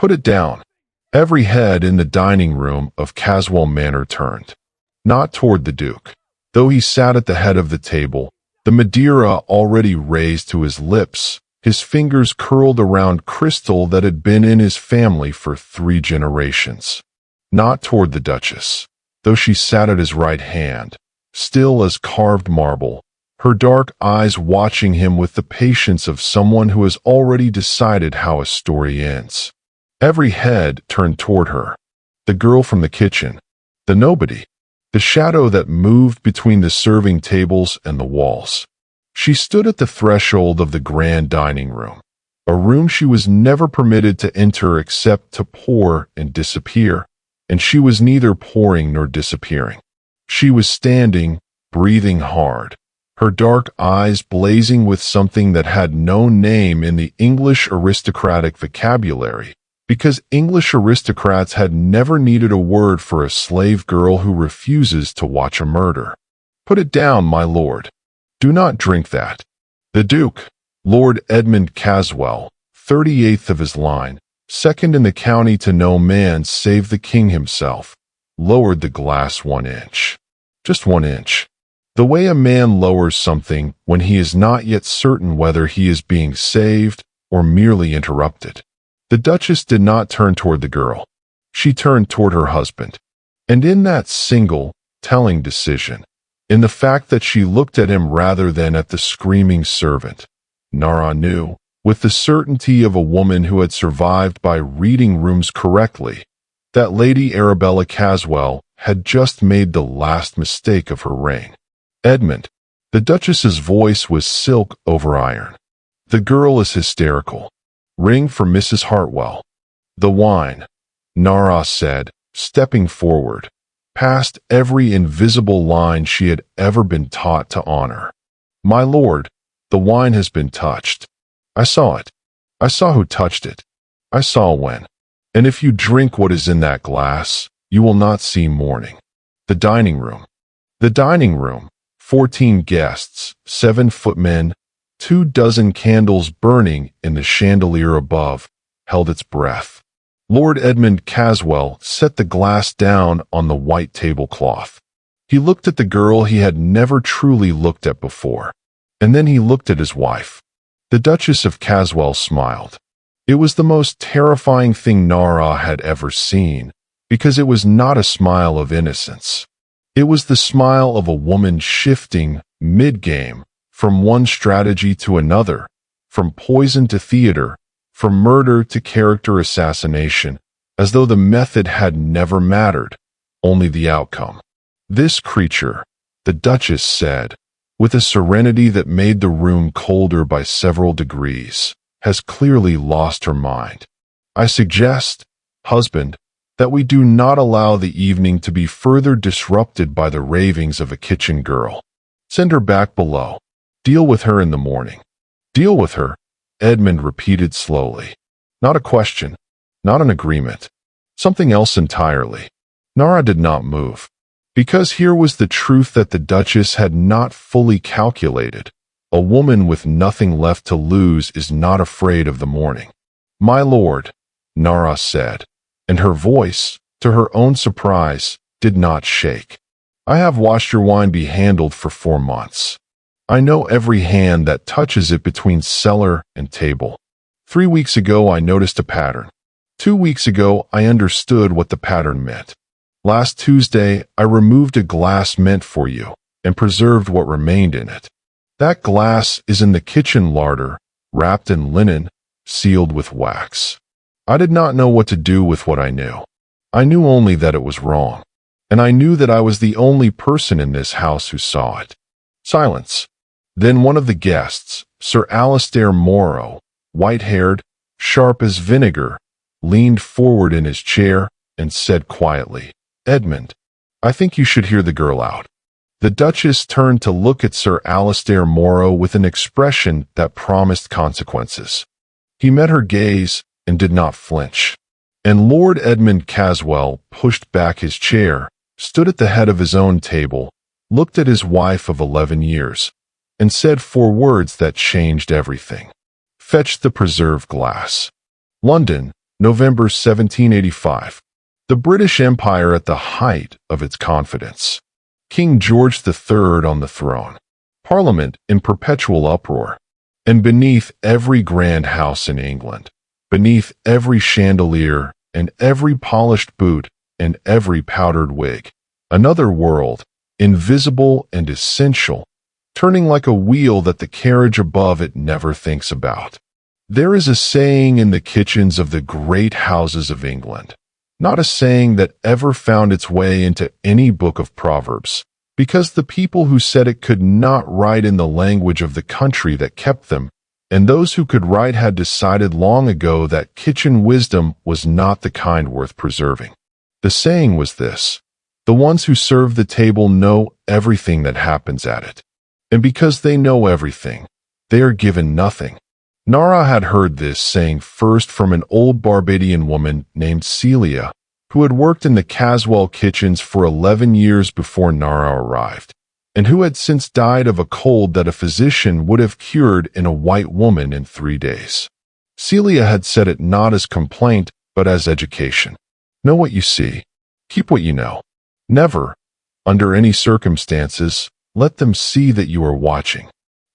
Put it down." Every head in the dining room of Caswell Manor turned. Not toward the Duke. Though he sat at the head of the table, the Madeira already raised to his lips, his fingers curled around crystal that had been in his family for 3 generations. Not toward the Duchess. Though she sat at his right hand, still as carved marble, her dark eyes watching him with the patience of someone who has already decided how a story ends. Every head turned toward her. The girl from the kitchen. The nobody. The shadow that moved between the serving tables and the walls. She stood at the threshold of the grand dining room, a room she was never permitted to enter except to pour and disappear, and she was neither pouring nor disappearing. She was standing, breathing hard, her dark eyes blazing with something that had no name in the English aristocratic vocabulary, because English aristocrats had never needed a word for a slave girl who refuses to watch a murder. "Put it down, my lord. Do not drink that." The Duke, Lord Edmund Caswell, 38th of his line, second in the county to no man save the king himself, lowered the glass 1 inch. Just 1 inch. The way a man lowers something when he is not yet certain whether he is being saved or merely interrupted. The Duchess did not turn toward the girl. She turned toward her husband. And in that single, telling decision, in the fact that she looked at him rather than at the screaming servant, Nara knew, with the certainty of a woman who had survived by reading rooms correctly, that Lady Arabella Caswell had just made the last mistake of her reign. "Edmund." The Duchess's voice was silk over iron. "The girl is hysterical. Ring for Mrs. Hartwell." "The wine," Nara said, stepping forward, past every invisible line she had ever been taught to honor. "My lord, the wine has been touched. I saw it. I saw who touched it. I saw when. And if you drink what is in that glass, you will not see morning." The dining room. The dining room, 14 guests, 7 footmen, 2 dozen candles burning in the chandelier above, held its breath. Lord Edmund Caswell set the glass down on the white tablecloth. He looked at the girl he had never truly looked at before, and then he looked at his wife. The Duchess of Caswell smiled. It was the most terrifying thing Nara had ever seen, because it was not a smile of innocence. It was the smile of a woman shifting, mid-game, from one strategy to another, from poison to theater, from murder to character assassination, as though the method had never mattered, only the outcome. "This creature," the Duchess said, with a serenity that made the room colder by several degrees, "has clearly lost her mind. I suggest, husband, that we do not allow the evening to be further disrupted by the ravings of a kitchen girl. Send her back below. Deal with her in the morning." "Deal with her," Edmund repeated slowly. Not a question, not an agreement. Something else entirely. Nara did not move. Because here was the truth that the Duchess had not fully calculated. A woman with nothing left to lose is not afraid of the morning. "My lord," Nara said, and her voice, to her own surprise, did not shake. "I have watched your wine be handled for 4 months. I know every hand that touches it between cellar and table. 3 weeks ago I noticed a pattern. 2 weeks ago I understood what the pattern meant. Last Tuesday I removed a glass meant for you and preserved what remained in it. That glass is in the kitchen larder, wrapped in linen, sealed with wax. I did not know what to do with what I knew. I knew only that it was wrong, and I knew that I was the only person in this house who saw it." Silence. Then one of the guests, Sir Alistair Morrow, white-haired, sharp as vinegar, leaned forward in his chair and said quietly, "Edmund, I think you should hear the girl out." The Duchess turned to look at Sir Alistair Morrow with an expression that promised consequences. He met her gaze and did not flinch. And Lord Edmund Caswell pushed back his chair, stood at the head of his own table, looked at his wife of 11 years, and said 4 words that changed everything. "Fetch the preserved glass." London, November 1785. The British Empire at the height of its confidence. King George III on the throne. Parliament in perpetual uproar. And beneath every grand house in England, beneath every chandelier and every polished boot and every powdered wig, another world, invisible and essential, turning like a wheel that the carriage above it never thinks about. There is a saying in the kitchens of the great houses of England, not a saying that ever found its way into any book of Proverbs, because the people who said it could not write in the language of the country that kept them, and those who could write had decided long ago that kitchen wisdom was not the kind worth preserving. The saying was this: the ones who serve the table know everything that happens at it, and because they know everything, they are given nothing. Nara had heard this saying first from an old Barbadian woman named Celia, who had worked in the Caswell kitchens for 11 years before Nara arrived, and who had since died of a cold that a physician would have cured in a white woman in 3 days. Celia had said it not as complaint, but as education. Know what you see. Keep what you know. Never, under any circumstances, let them see that you are watching.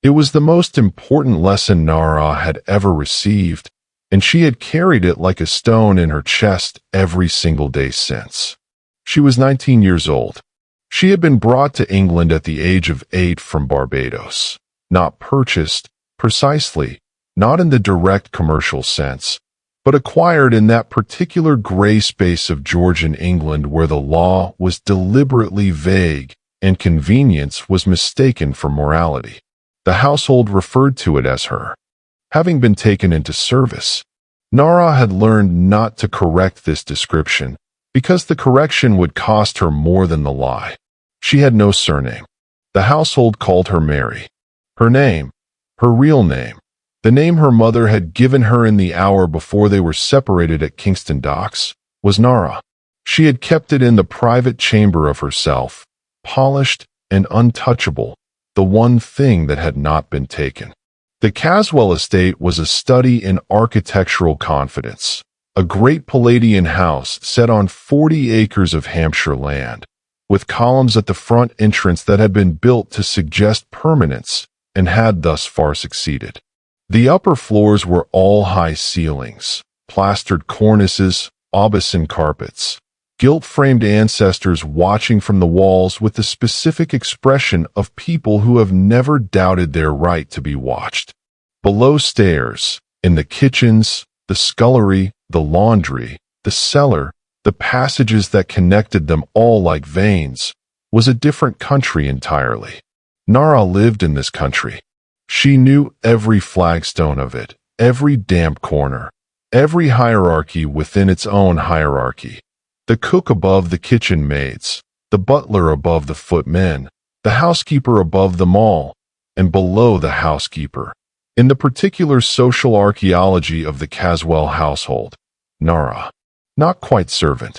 It was the most important lesson Nara had ever received, and she had carried it like a stone in her chest every single day since. She was 19 years old. She had been brought to England at the age of 8 from Barbados, not purchased, precisely, not in the direct commercial sense, but acquired in that particular gray space of Georgian England where the law was deliberately vague and convenience was mistaken for morality. The household referred to it as her. Having been taken into service, Nara had learned not to correct this description, because the correction would cost her more than the lie. She had no surname. The household called her Mary. Her name, her real name, the name her mother had given her in the hour before they were separated at Kingston Docks, was Nara. She had kept it in the private chamber of herself, polished and untouchable, the one thing that had not been taken. The Caswell estate was a study in architectural confidence, a great Palladian house set on 40 acres of Hampshire land, with columns at the front entrance that had been built to suggest permanence and had thus far succeeded. The upper floors were all high ceilings, plastered cornices, aubusson carpets, gilt-framed ancestors watching from the walls with the specific expression of people who have never doubted their right to be watched. Below stairs, in the kitchens, the scullery, the laundry, the cellar, the passages that connected them all like veins, was a different country entirely. Nara lived in this country. She knew every flagstone of it, every damp corner, every hierarchy within its own hierarchy. The cook above the kitchen maids, the butler above the footmen, the housekeeper above them all, and below the housekeeper. In the particular social archaeology of the Caswell household, Nara, not quite servant,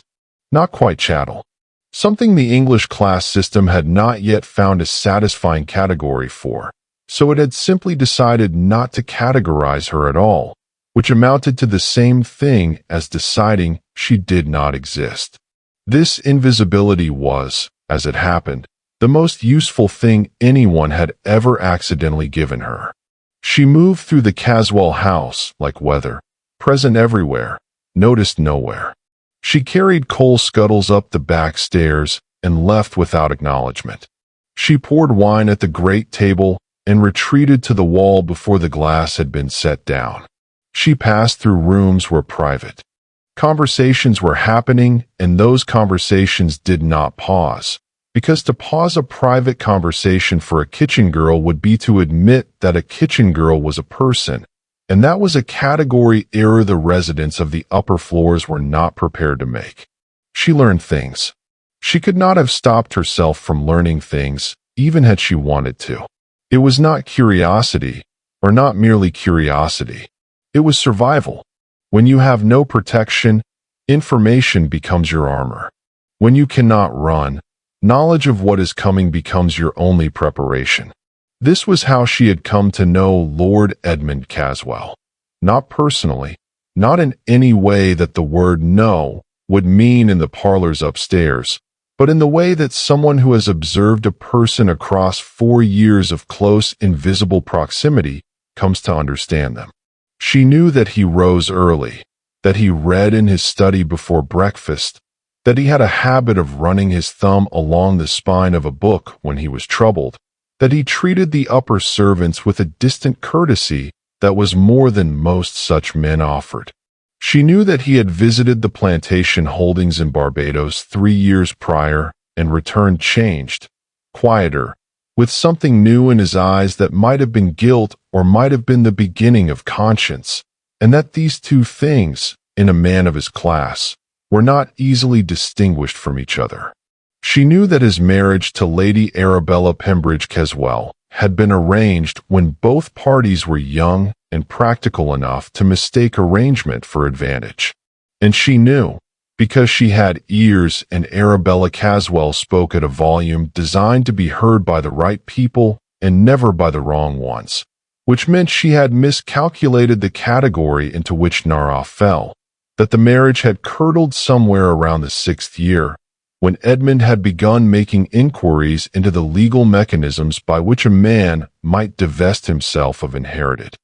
not quite chattel, something the English class system had not yet found a satisfying category for, so it had simply decided not to categorize her at all, which amounted to the same thing as deciding she did not exist. This invisibility was, as it happened, the most useful thing anyone had ever accidentally given her. She moved through the Caswell house like weather, present everywhere, noticed nowhere. She carried coal scuttles up the back stairs and left without acknowledgement. She poured wine at the great table and retreated to the wall before the glass had been set down. She passed through rooms where private conversations were happening, and those conversations did not pause, because to pause a private conversation for a kitchen girl would be to admit that a kitchen girl was a person, and that was a category error the residents of the upper floors were not prepared to make. She learned things. She could not have stopped herself from learning things, even had she wanted to. It was not curiosity, or not merely curiosity. It was survival. When you have no protection, information becomes your armor. When you cannot run, knowledge of what is coming becomes your only preparation. This was how she had come to know Lord Edmund Caswell. Not personally, not in any way that the word no would mean in the parlors upstairs, but in the way that someone who has observed a person across 4 years of close, invisible proximity comes to understand them. She knew that he rose early, that he read in his study before breakfast, that he had a habit of running his thumb along the spine of a book when he was troubled, that he treated the upper servants with a distant courtesy that was more than most such men offered. She knew that he had visited the plantation holdings in Barbados 3 years prior and returned changed, quieter, with something new in his eyes that might have been guilt or might have been the beginning of conscience, and that these two things, in a man of his class, were not easily distinguished from each other. She knew that his marriage to Lady Arabella Pembridge Caswell had been arranged when both parties were young and practical enough to mistake arrangement for advantage. And she knew, because she had ears and Arabella Caswell spoke at a volume designed to be heard by the right people and never by the wrong ones, which meant she had miscalculated the category into which Nara fell, that the marriage had curdled somewhere around the 6th year, when Edmund had begun making inquiries into the legal mechanisms by which a man might divest himself of inherited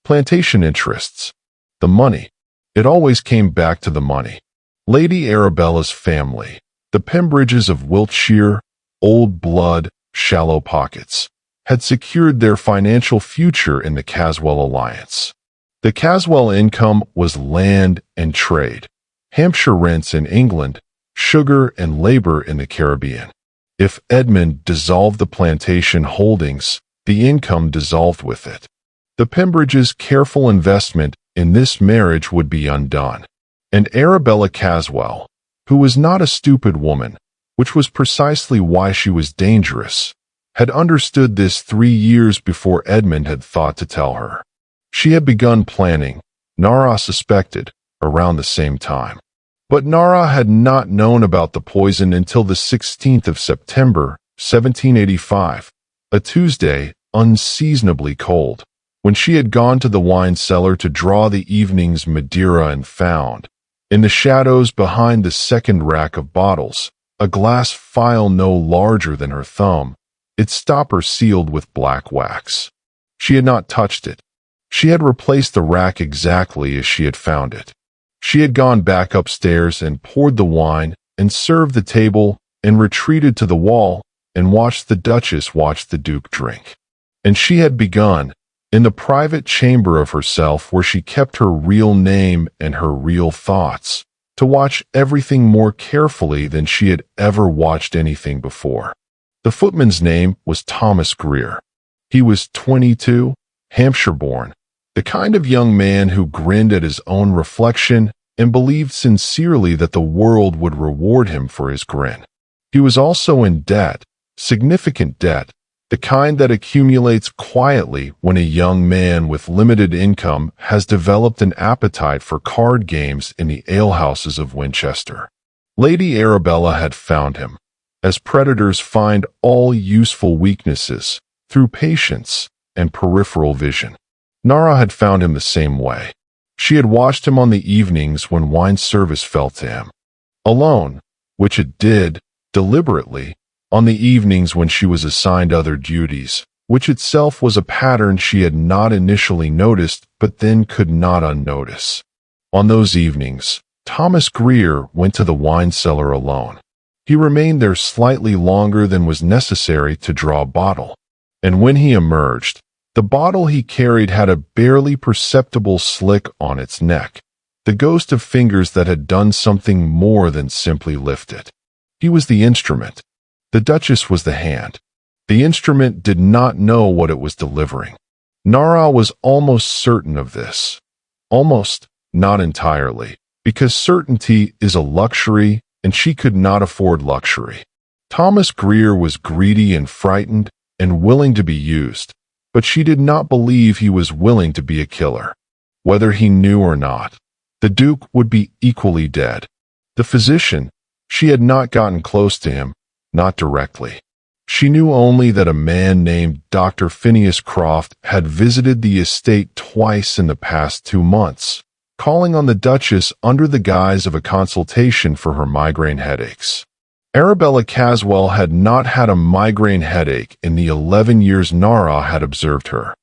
plantation interests. The money. It always came back to the money. Lady Arabella's family, the Pembridges of Wiltshire, old blood, shallow pockets, had secured their financial future in the Caswell alliance. The Caswell income was land and trade, Hampshire rents in England, sugar and labor in the Caribbean. If Edmund dissolved the plantation holdings, the income dissolved with it. The Pembridges' careful investment in this marriage would be undone. And Arabella Caswell, who was not a stupid woman, which was precisely why she was dangerous, had understood this 3 years before Edmund had thought to tell her. She had begun planning, Nara suspected, around the same time. But Nara had not known about the poison until the 16th of September, 1785, a Tuesday, unseasonably cold, when she had gone to the wine cellar to draw the evening's Madeira and found, in the shadows behind the second rack of bottles, a glass phial no larger than her thumb, its stopper sealed with black wax. She had not touched it. She had replaced the rack exactly as she had found it. She had gone back upstairs and poured the wine and served the table and retreated to the wall and watched the Duchess watch the Duke drink. And she had begun, in the private chamber of herself where she kept her real name and her real thoughts, to watch everything more carefully than she had ever watched anything before. The footman's name was Thomas Greer. He was 22, Hampshire-born, the kind of young man who grinned at his own reflection and believed sincerely that the world would reward him for his grin. He was also in debt, significant debt, the kind that accumulates quietly when a young man with limited income has developed an appetite for card games in the alehouses of Winchester. Lady Arabella had found him, as predators find all useful weaknesses, through patience and peripheral vision. Nara had found him the same way. She had watched him on the evenings when wine service fell to him. Alone, which it did, deliberately, on the evenings when she was assigned other duties, which itself was a pattern she had not initially noticed but then could not unnotice. On those evenings, Thomas Greer went to the wine cellar alone. He remained there slightly longer than was necessary to draw a bottle, and when he emerged, the bottle he carried had a barely perceptible slick on its neck, the ghost of fingers that had done something more than simply lift it. He was the instrument. The Duchess was the hand. The instrument did not know what it was delivering. Nara was almost certain of this. Almost, not entirely, because certainty is a luxury and she could not afford luxury. Thomas Greer was greedy and frightened and willing to be used, but she did not believe he was willing to be a killer. Whether he knew or not, the Duke would be equally dead. The physician, she had not gotten close to him, not directly. She knew only that a man named Dr. Phineas Croft had visited the estate twice in the past 2 months, calling on the Duchess under the guise of a consultation for her migraine headaches. Arabella Caswell had not had a migraine headache in the 11 years Nara had observed her.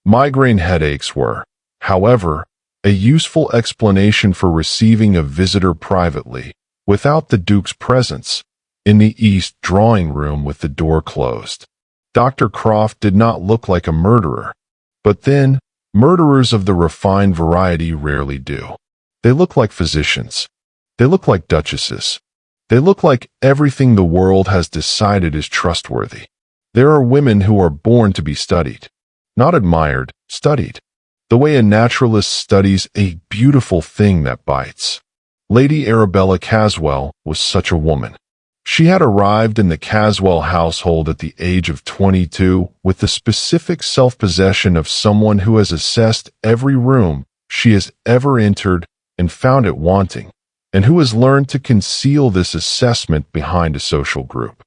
Migraine headaches were, however, a useful explanation for receiving a visitor privately, without the Duke's presence, in the East drawing room with the door closed. Dr. Croft did not look like a murderer. But then, murderers of the refined variety rarely do. They look like physicians. They look like duchesses. They look like everything the world has decided is trustworthy. There are women who are born to be studied. Not admired, studied. The way a naturalist studies a beautiful thing that bites. Lady Arabella Caswell was such a woman. She had arrived in the Caswell household at the age of 22 with the specific self-possession of someone who has assessed every room she has ever entered and found it wanting, and who has learned to conceal this assessment behind a social group.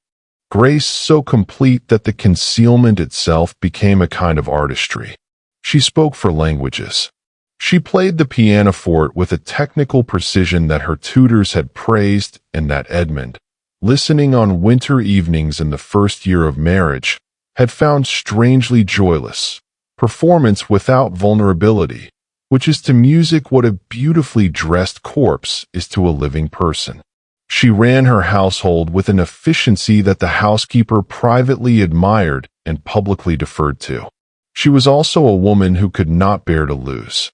Grace so complete that the concealment itself became a kind of artistry. She spoke 4 languages. She played the pianoforte with a technical precision that her tutors had praised, and that Edmund, listening on winter evenings in the first year of marriage, had found strangely joyless. Performance without vulnerability, which is to music what a beautifully dressed corpse is to a living person. She ran her household with an efficiency that the housekeeper privately admired and publicly deferred to. She was also a woman who could not bear to lose.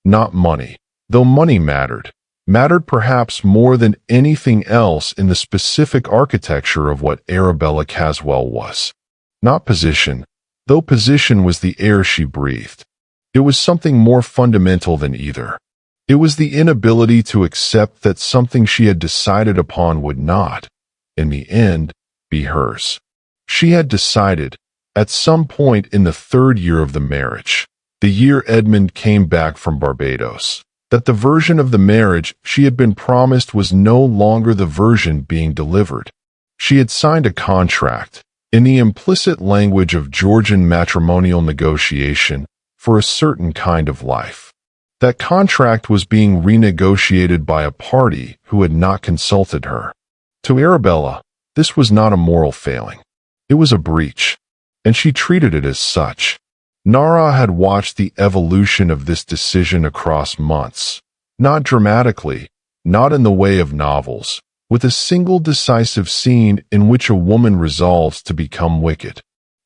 Not money, though money mattered perhaps more than anything else in the specific architecture of what Arabella Caswell was. Not position, though position was the air she breathed. It was something more fundamental than either. It was the inability to accept that something she had decided upon would not, in the end, be hers. She had decided, at some point in the 3rd year of the marriage, the year Edmund came back from Barbados, that the version of the marriage she had been promised was no longer the version being delivered. She had signed a contract, in the implicit language of Georgian matrimonial negotiation, for a certain kind of life. That contract was being renegotiated by a party who had not consulted her. To Arabella, this was not a moral failing. It was a breach, and she treated it as such. Nara had watched the evolution of this decision across months, not dramatically, not in the way of novels, with a single decisive scene in which a woman resolves to become wicked.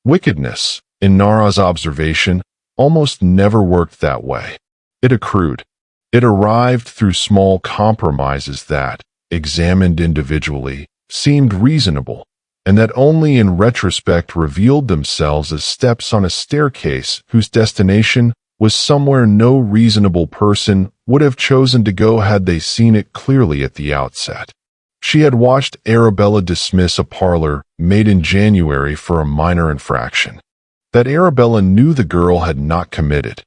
Wickedness, in Nara's observation, almost never worked that way. It accrued. It arrived through small compromises that, examined individually, seemed reasonable, and that only in retrospect revealed themselves as steps on a staircase whose destination was somewhere no reasonable person would have chosen to go had they seen it clearly at the outset. She had watched Arabella dismiss a parlor maid in January for a minor infraction that Arabella knew the girl had not committed.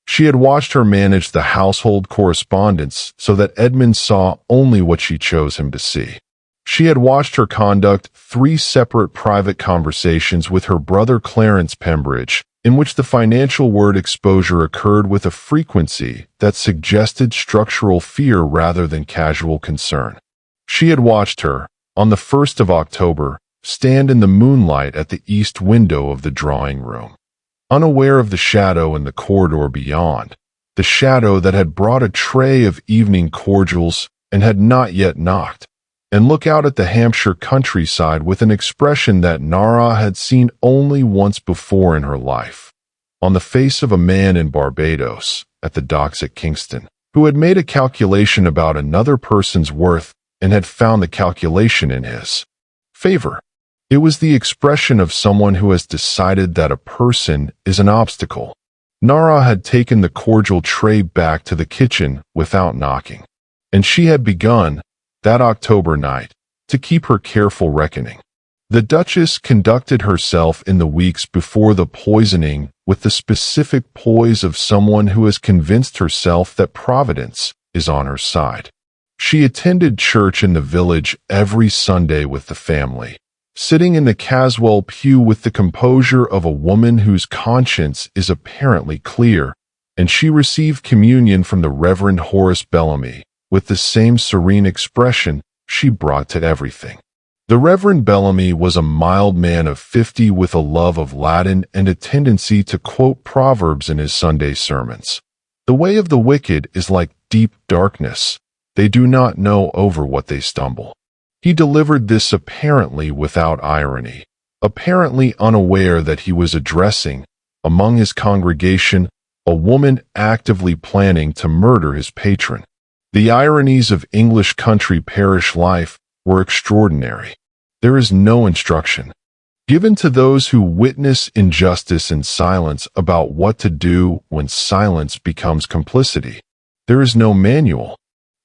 She had watched her manage the household correspondence so that Edmund saw only what she chose him to see. She had watched her conduct 3 separate private conversations with her brother Clarence Pembridge, in which the financial word exposure occurred with a frequency that suggested structural fear rather than casual concern. She had watched her, on the 1st of October, stand in the moonlight at the east window of the drawing room, unaware of the shadow in the corridor beyond, the shadow that had brought a tray of evening cordials and had not yet knocked, and look out at the Hampshire countryside with an expression that Nara had seen only once before in her life, on the face of a man in Barbados, at the docks at Kingston, who had made a calculation about another person's worth and had found the calculation in his favor. It was the expression of someone who has decided that a person is an obstacle. Nara had taken the cordial tray back to the kitchen without knocking, and she had begun, that October night, to keep her careful reckoning. The Duchess conducted herself in the weeks before the poisoning with the specific poise of someone who has convinced herself that Providence is on her side. She attended church in the village every Sunday with the family, sitting in the Caswell pew with the composure of a woman whose conscience is apparently clear, and she received communion from the Reverend Horace Bellamy with the same serene expression she brought to everything. The Reverend Bellamy was a mild man of 50 with a love of Latin and a tendency to quote proverbs in his Sunday sermons. The way of the wicked is like deep darkness. They do not know over what they stumble. He delivered this apparently without irony, apparently unaware that he was addressing, among his congregation, a woman actively planning to murder his patron. The ironies of English country parish life were extraordinary. There is no instruction given to those who witness injustice in silence about what to do when silence becomes complicity. There is no manual.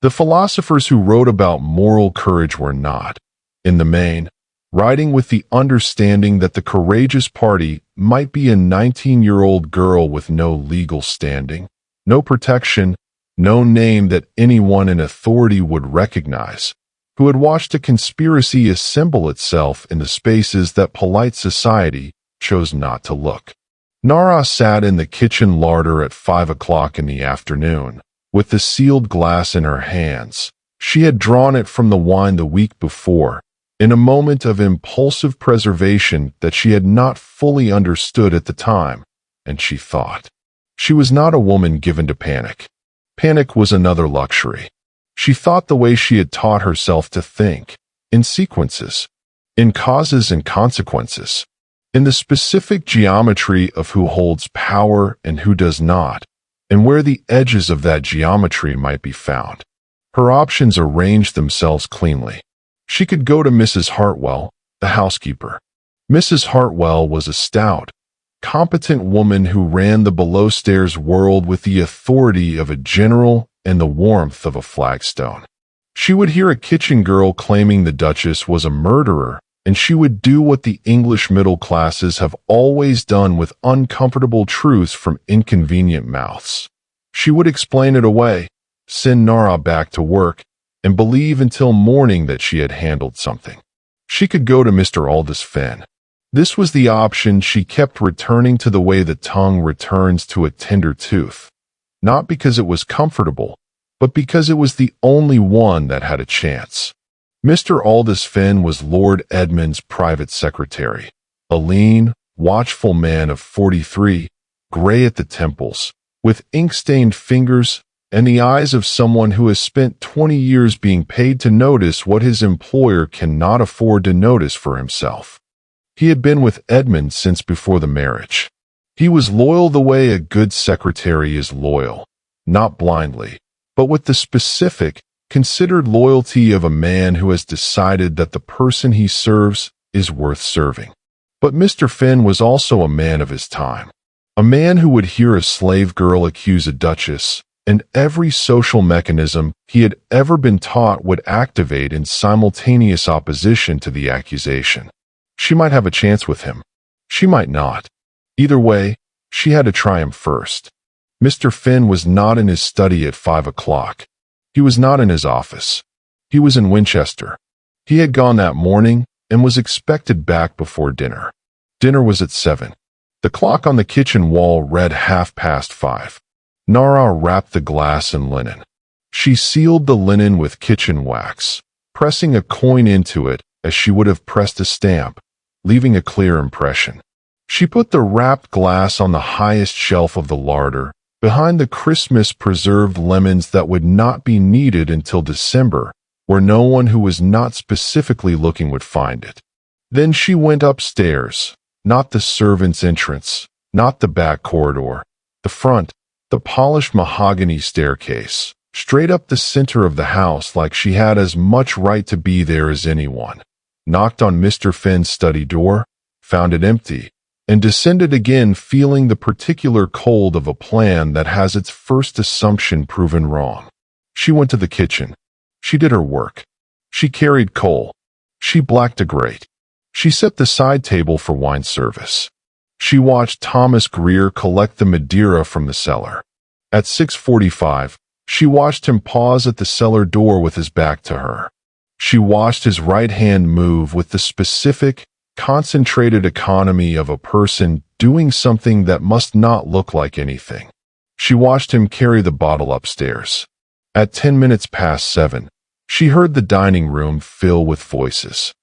The philosophers who wrote about moral courage were not, in the main, writing with the understanding that the courageous party might be a 19-year-old girl with no legal standing, no protection, no name that anyone in authority would recognize, who had watched a conspiracy assemble itself in the spaces that polite society chose not to look. Nara sat in the kitchen larder at 5 o'clock in the afternoon, with the sealed glass in her hands. She had drawn it from the wine the week before, in a moment of impulsive preservation that she had not fully understood at the time, and she thought. She was not a woman given to panic. Panic was another luxury. She thought the way she had taught herself to think, in sequences, in causes and consequences, in the specific geometry of who holds power and who does not, and where the edges of that geometry might be found. Her options arranged themselves cleanly. She could go to Mrs. Hartwell, the housekeeper. Mrs. Hartwell was a stout, competent woman who ran the below-stairs world with the authority of a general and the warmth of a flagstone. She would hear a kitchen girl claiming the Duchess was a murderer, and she would do what the English middle classes have always done with uncomfortable truths from inconvenient mouths. She would explain it away, send Nara back to work, and believe until morning that she had handled something. She could go to Mr. Aldous Finn. This was the option she kept returning to the way the tongue returns to a tender tooth. Not because it was comfortable, but because it was the only one that had a chance. Mr. Aldous Finn was Lord Edmund's private secretary, a lean, watchful man of 43, gray at the temples, with ink-stained fingers and the eyes of someone who has spent 20 years being paid to notice what his employer cannot afford to notice for himself. He had been with Edmund since before the marriage. He was loyal the way a good secretary is loyal, not blindly, but with the specific, considered loyalty of a man who has decided that the person he serves is worth serving. But Mr. Finn was also a man of his time, a man who would hear a slave girl accuse a duchess, and every social mechanism he had ever been taught would activate in simultaneous opposition to the accusation. She might have a chance with him. She might not. Either way, she had to try him first. Mr. Finn was not in his study at 5 o'clock. He was not in his office. He was in Winchester. He had gone that morning and was expected back before dinner. Dinner was at 7. The clock on the kitchen wall read 5:30. Nara wrapped the glass in linen. She sealed the linen with kitchen wax, pressing a coin into it as she would have pressed a stamp, leaving a clear impression. She put the wrapped glass on the highest shelf of the larder, behind the Christmas preserved lemons that would not be needed until December, where no one who was not specifically looking would find it. Then she went upstairs, not the servants' entrance, not the back corridor, the front, the polished mahogany staircase, straight up the center of the house like she had as much right to be there as anyone, knocked on Mr. Finn's study door, found it empty, and descended again feeling the particular cold of a plan that has its first assumption proven wrong. She went to the kitchen. She did her work. She carried coal. She blacked a grate. She set the side table for wine service. She watched Thomas Greer collect the Madeira from the cellar. At 6:45, she watched him pause at the cellar door with his back to her. She watched his right hand move with the specific, concentrated economy of a person doing something that must not look like anything. She watched him carry the bottle upstairs. At 10 minutes past 7, she heard the dining room fill with voices.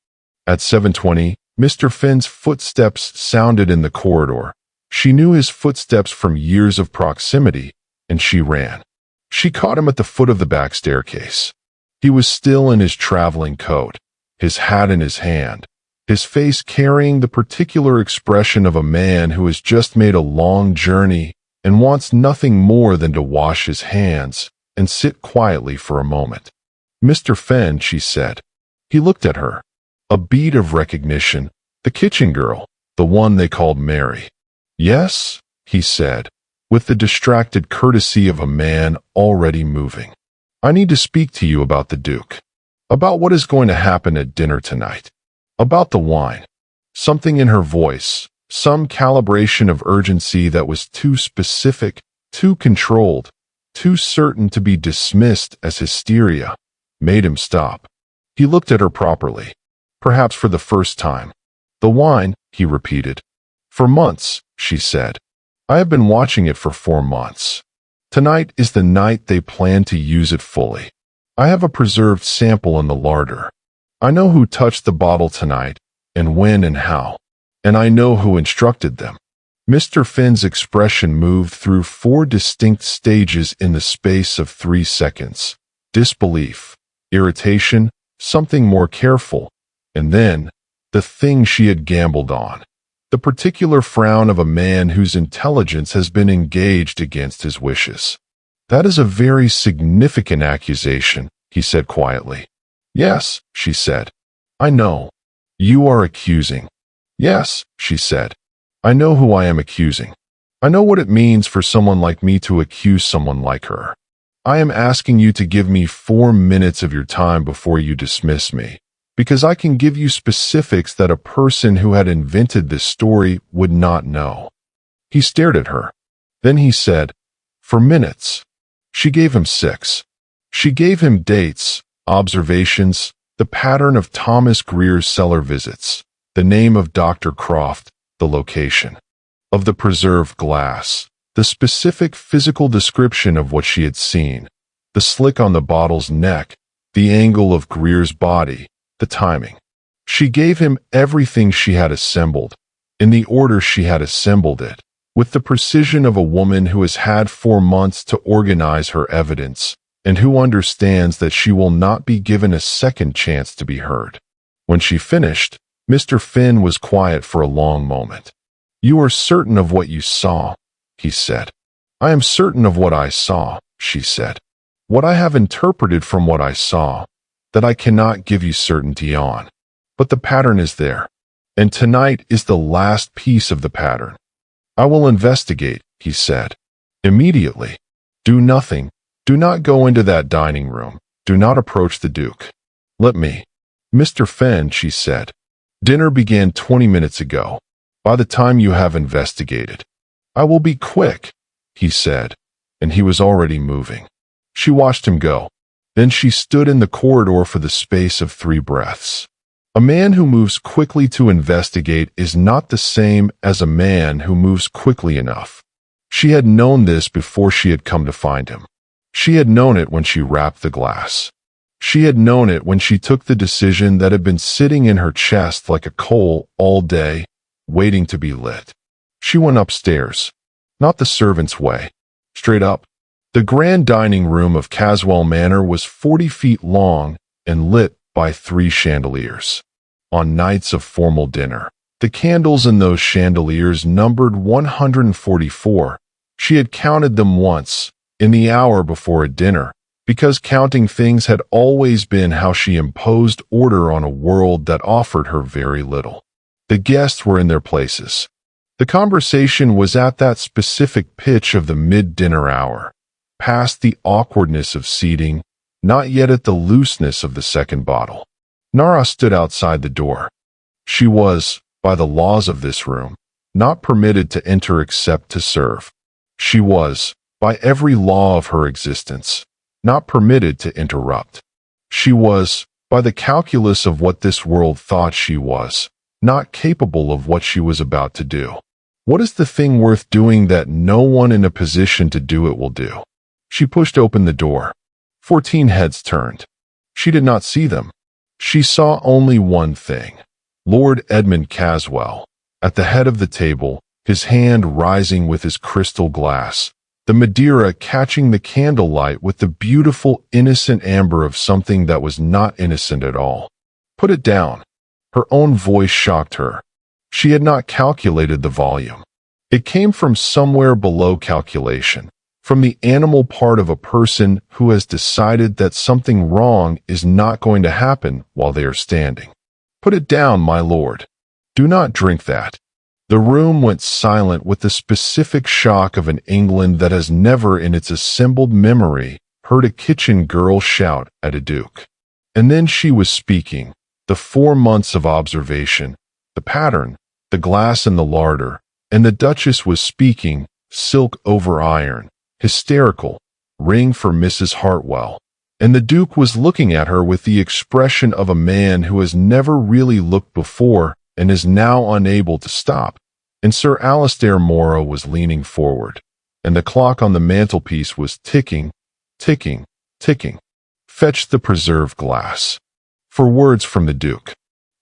At 7:20, Mr. Finn's footsteps sounded in the corridor. She knew his footsteps from years of proximity, and she ran. She caught him at the foot of the back staircase. He was still in his traveling coat, his hat in his hand, his face carrying the particular expression of a man who has just made a long journey and wants nothing more than to wash his hands and sit quietly for a moment. "Mr. Finn," she said. He looked at her. A bead of recognition. The kitchen girl, the one they called Mary. "Yes," he said, with the distracted courtesy of a man already moving. "I need to speak to you about the Duke. About what is going to happen at dinner tonight. About the wine." Something in her voice, some calibration of urgency that was too specific, too controlled, too certain to be dismissed as hysteria, made him stop. He looked at her properly, perhaps for the first time. "The wine," he repeated. "For months," she said. "I have been watching it for 4 months. Tonight is the night they plan to use it fully. I have a preserved sample in the larder. I know who touched the bottle tonight, and when and how. And I know who instructed them." Mr. Finn's expression moved through 4 distinct stages in the space of 3 seconds. Disbelief, irritation, something more careful, and then, the thing she had gambled on. The particular frown of a man whose intelligence has been engaged against his wishes. "That is a very significant accusation," he said quietly. "Yes," she said. "I know. You are accusing." "Yes," she said. "I know who I am accusing. I know what it means for someone like me to accuse someone like her. I am asking you to give me 4 minutes of your time before you dismiss me, because I can give you specifics that a person who had invented this story would not know." He stared at her. Then he said, "For minutes." She gave him 6. She gave him dates, observations, the pattern of Thomas Greer's cellar visits, the name of Dr. Croft, the location of the preserved glass, the specific physical description of what she had seen, the slick on the bottle's neck, the angle of Greer's body, the timing. She gave him everything she had assembled, in the order she had assembled it, with the precision of a woman who has had 4 months to organize her evidence, and who understands that she will not be given a second chance to be heard. When she finished, Mr. Finn was quiet for a long moment. "You are certain of what you saw," he said. "I am certain of what I saw," she said. "What I have interpreted from what I saw, that I cannot give you certainty on. But the pattern is there, and tonight is the last piece of the pattern." "I will investigate," he said. "Immediately. Do nothing. Do not go into that dining room. Do not approach the Duke. Let me." "Mr. Finn," she said. "Dinner began 20 minutes ago. By the time you have investigated." "I will be quick," he said, and he was already moving. She watched him go. Then she stood in the corridor for the space of 3 breaths. A man who moves quickly to investigate is not the same as a man who moves quickly enough. She had known this before she had come to find him. She had known it when she wrapped the glass. She had known it when she took the decision that had been sitting in her chest like a coal all day, waiting to be lit. She went upstairs. Not the servant's way. Straight up. The grand dining room of Caswell Manor was 40 feet long and lit by 3 chandeliers. On nights of formal dinner, the candles in those chandeliers numbered 144. She had counted them once, in the hour before a dinner, because counting things had always been how she imposed order on a world that offered her very little. The guests were in their places. The conversation was at that specific pitch of the mid-dinner hour, past the awkwardness of seating, not yet at the looseness of the second bottle. Nara stood outside the door. She was, by the laws of this room, not permitted to enter except to serve. She was, by every law of her existence, not permitted to interrupt. She was, by the calculus of what this world thought she was, not capable of what she was about to do. What is the thing worth doing that no one in a position to do it will do? She pushed open the door. 14 heads turned. She did not see them. She saw only one thing. Lord Edmund Caswell, at the head of the table, his hand rising with his crystal glass, the Madeira catching the candlelight with the beautiful, innocent amber of something that was not innocent at all. Put it down. Her own voice shocked her. She had not calculated the volume. It came from somewhere below calculation, from the animal part of a person who has decided that something wrong is not going to happen while they are standing. Put it down, my lord. Do not drink that. The room went silent with the specific shock of an England that has never in its assembled memory heard a kitchen girl shout at a duke. And then she was speaking. The 4 months of observation, the pattern, the glass in the larder, and the Duchess was speaking, silk over iron, hysterical, ring for Mrs. Hartwell. And the Duke was looking at her with the expression of a man who has never really looked before and is now unable to stop. And Sir Alistair Morrow was leaning forward, and the clock on the mantelpiece was ticking, ticking, ticking. Fetch the preserved glass. For words from the Duke.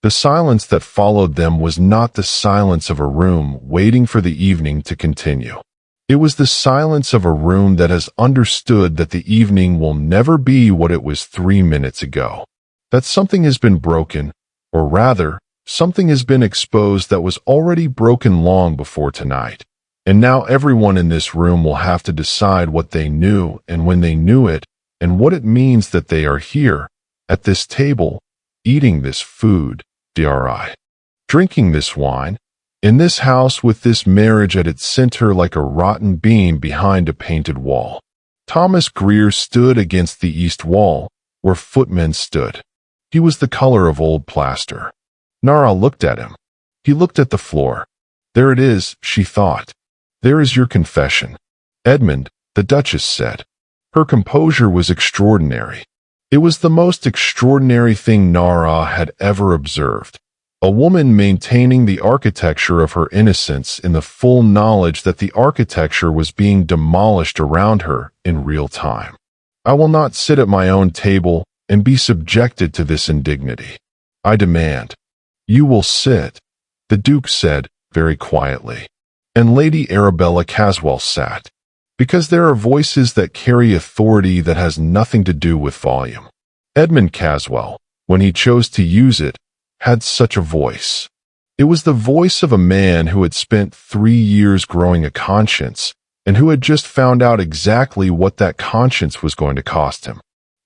The silence that followed them was not the silence of a room waiting for the evening to continue. It was the silence of a room that has understood that the evening will never be what it was 3 minutes ago. That something has been broken, or rather, something has been exposed that was already broken long before tonight. And now everyone in this room will have to decide what they knew and when they knew it, and what it means that they are here, at this table, eating this food, drinking this wine, in this house with this marriage at its center like a rotten beam behind a painted wall. Thomas Greer stood against the east wall, where footmen stood. He was the color of old plaster. Nara looked at him. He looked at the floor. There it is, she thought. There is your confession. Edmund, the Duchess said. Her composure was extraordinary. It was the most extraordinary thing Nara had ever observed. A woman maintaining the architecture of her innocence in the full knowledge that the architecture was being demolished around her in real time. I will not sit at my own table and be subjected to this indignity. I demand. You will sit, the Duke said very quietly. And Lady Arabella Caswell sat. Because there are voices that carry authority that has nothing to do with volume. Edmund Caswell, when he chose to use it, had such a voice. It was the voice of a man who had spent 3 years growing a conscience and who had just found out exactly what that conscience was going to cost him.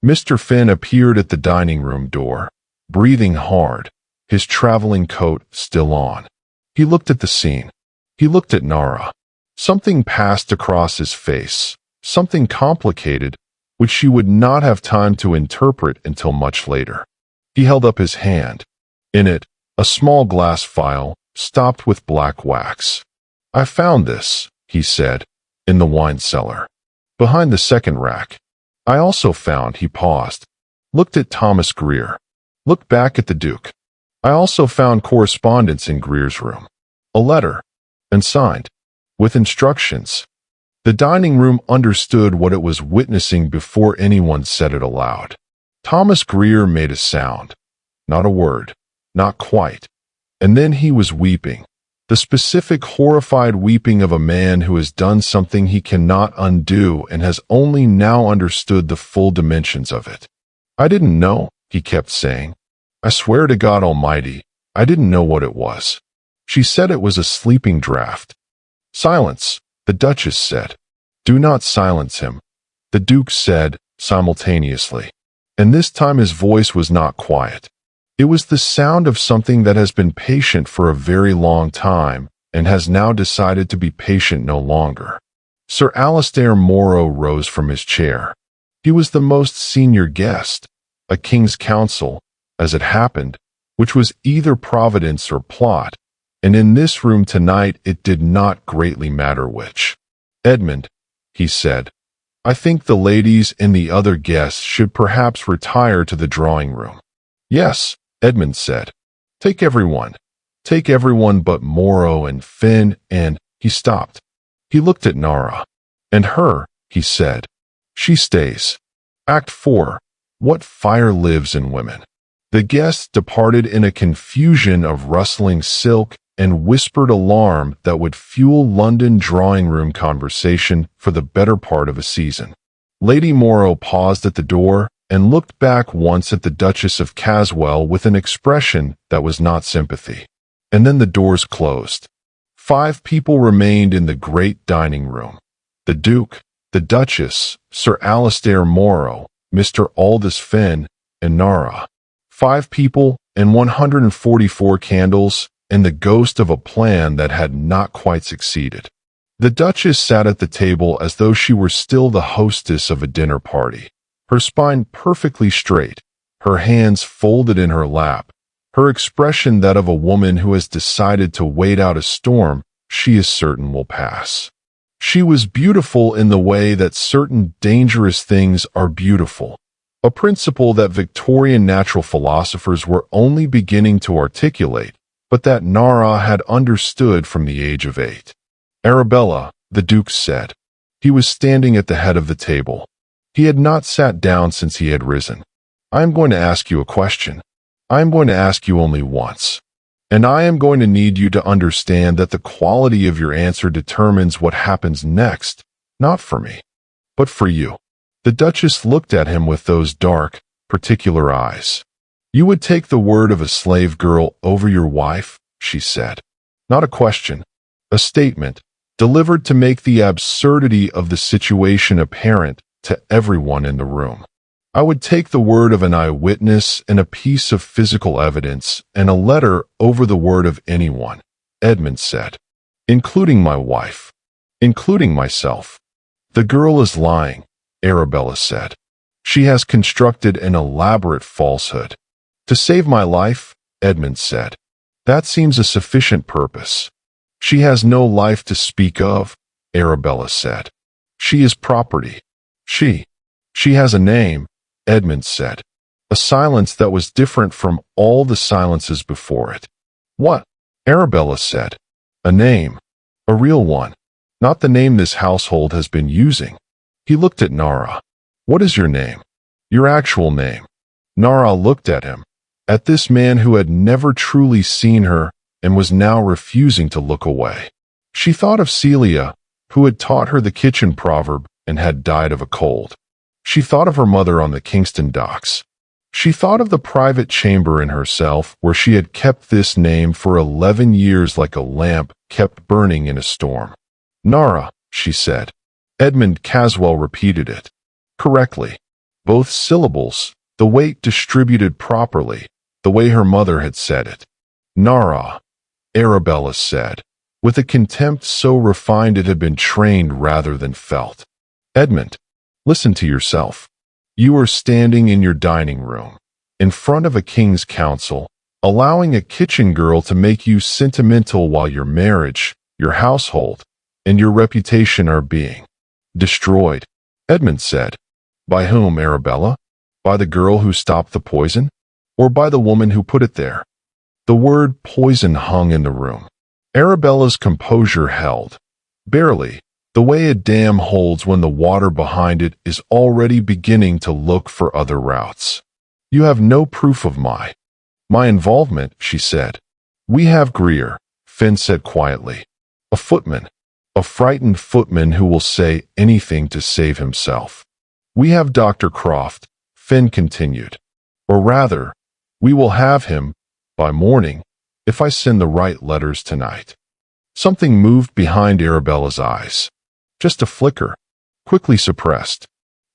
Mr. Finn appeared at the dining room door, breathing hard, his traveling coat still on. He looked at the scene. He looked at Nara. Something passed across his face, something complicated, which she would not have time to interpret until much later. He held up his hand. In it, a small glass vial, stopped with black wax. I found this, he said, in the wine cellar, behind the second rack. I also found, he paused, looked at Thomas Greer, looked back at the Duke. I also found correspondence in Greer's room. A letter, and signed, with instructions. The dining room understood what it was witnessing before anyone said it aloud. Thomas Greer made a sound. Not a word. Not quite. And then he was weeping. The specific horrified weeping of a man who has done something he cannot undo and has only now understood the full dimensions of it. I didn't know, he kept saying. I swear to God Almighty, I didn't know what it was. She said it was a sleeping draught. Silence, the Duchess said. Do not silence him, the Duke said simultaneously. And this time his voice was not quiet. It was the sound of something that has been patient for a very long time and has now decided to be patient no longer. Sir Alistair Morrow rose from his chair. He was the most senior guest, a king's counsel, as it happened, which was either providence or plot, and in this room tonight it did not greatly matter which. Edmund, he said, I think the ladies and the other guests should perhaps retire to the drawing room. Yes, Edmund said. Take everyone but Morrow and Finn and, He stopped. He looked at Nara. And her, he said. She stays. Act 4. What fire lives in women? The guests departed in a confusion of rustling silk and whispered alarm that would fuel London drawing room conversation for the better part of a season. Lady Morrow paused at the door and looked back once at the Duchess of Caswell with an expression that was not sympathy. And then the doors closed. 5 people remained in the great dining room. The Duke, the Duchess, Sir Alistair Morrow, Mr. Aldous Finn, and Nara. 5 people and 144 candles, and the ghost of a plan that had not quite succeeded. The Duchess sat at the table as though she were still the hostess of a dinner party, her spine perfectly straight, her hands folded in her lap, her expression that of a woman who has decided to wait out a storm she is certain will pass. She was beautiful in the way that certain dangerous things are beautiful, a principle that Victorian natural philosophers were only beginning to articulate, but that Nara had understood from the age of 8. Arabella, the Duke said. He was standing at the head of the table. He had not sat down since he had risen. I am going to ask you a question. I am going to ask you only once. And I am going to need you to understand that the quality of your answer determines what happens next, not for me, but for you. The Duchess looked at him with those dark, particular eyes. You would take the word of a slave girl over your wife, she said. Not a question, a statement, delivered to make the absurdity of the situation apparent to everyone in the room. I would take the word of an eyewitness and a piece of physical evidence and a letter over the word of anyone, Edmund said, including my wife, including myself. The girl is lying, Arabella said. She has constructed an elaborate falsehood. To save my life, Edmund said. That seems a sufficient purpose. She has no life to speak of, Arabella said. She is property. She has a name, Edmund said. A silence that was different from all the silences before it. What? Arabella said. A name. A real one. Not the name this household has been using. He looked at Nara. What is your name? Your actual name. Nara looked at him. At this man who had never truly seen her and was now refusing to look away. She thought of Celia, who had taught her the kitchen proverb and had died of a cold. She thought of her mother on the Kingston docks. She thought of the private chamber in herself where she had kept this name for 11 years like a lamp kept burning in a storm. Nara, she said. Edmund Caswell repeated it. Correctly. Both syllables, the weight distributed properly, the way her mother had said it. Nara, Arabella said, with a contempt so refined it had been trained rather than felt. Edmund, listen to yourself. You are standing in your dining room, in front of a king's council, allowing a kitchen girl to make you sentimental while your marriage, your household, and your reputation are being destroyed, Edmund said. By whom, Arabella? By the girl who stopped the poison? Or by the woman who put it there? The word poison hung in the room. Arabella's composure held. Barely, the way a dam holds when the water behind it is already beginning to look for other routes. You have no proof of my involvement, she said. We have Greer, Finn said quietly. A footman. A frightened footman who will say anything to save himself. We have Dr. Croft, Finn continued. Or rather, we will have him, by morning, if I send the right letters tonight. Something moved behind Arabella's eyes. Just a flicker, quickly suppressed.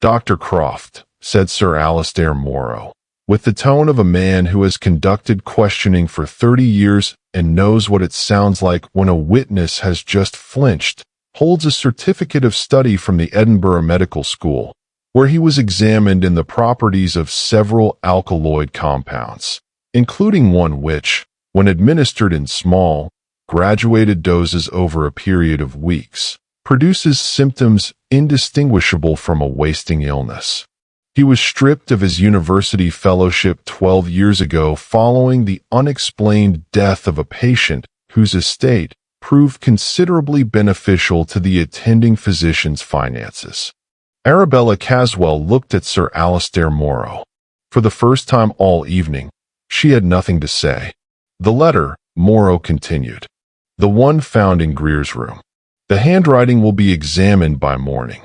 Dr. Croft, said Sir Alistair Morrow, with the tone of a man who has conducted questioning for 30 years and knows what it sounds like when a witness has just flinched, holds a certificate of study from the Edinburgh Medical School, where he was examined in the properties of several alkaloid compounds, including one which, when administered in small, graduated doses over a period of weeks, produces symptoms indistinguishable from a wasting illness. He was stripped of his university fellowship 12 years ago following the unexplained death of a patient whose estate, proved considerably beneficial to the attending physician's finances. Arabella Caswell looked at Sir Alistair Morrow. For the first time all evening, she had nothing to say. "The letter," Morrow continued. "The one found in Greer's room. The handwriting will be examined by morning.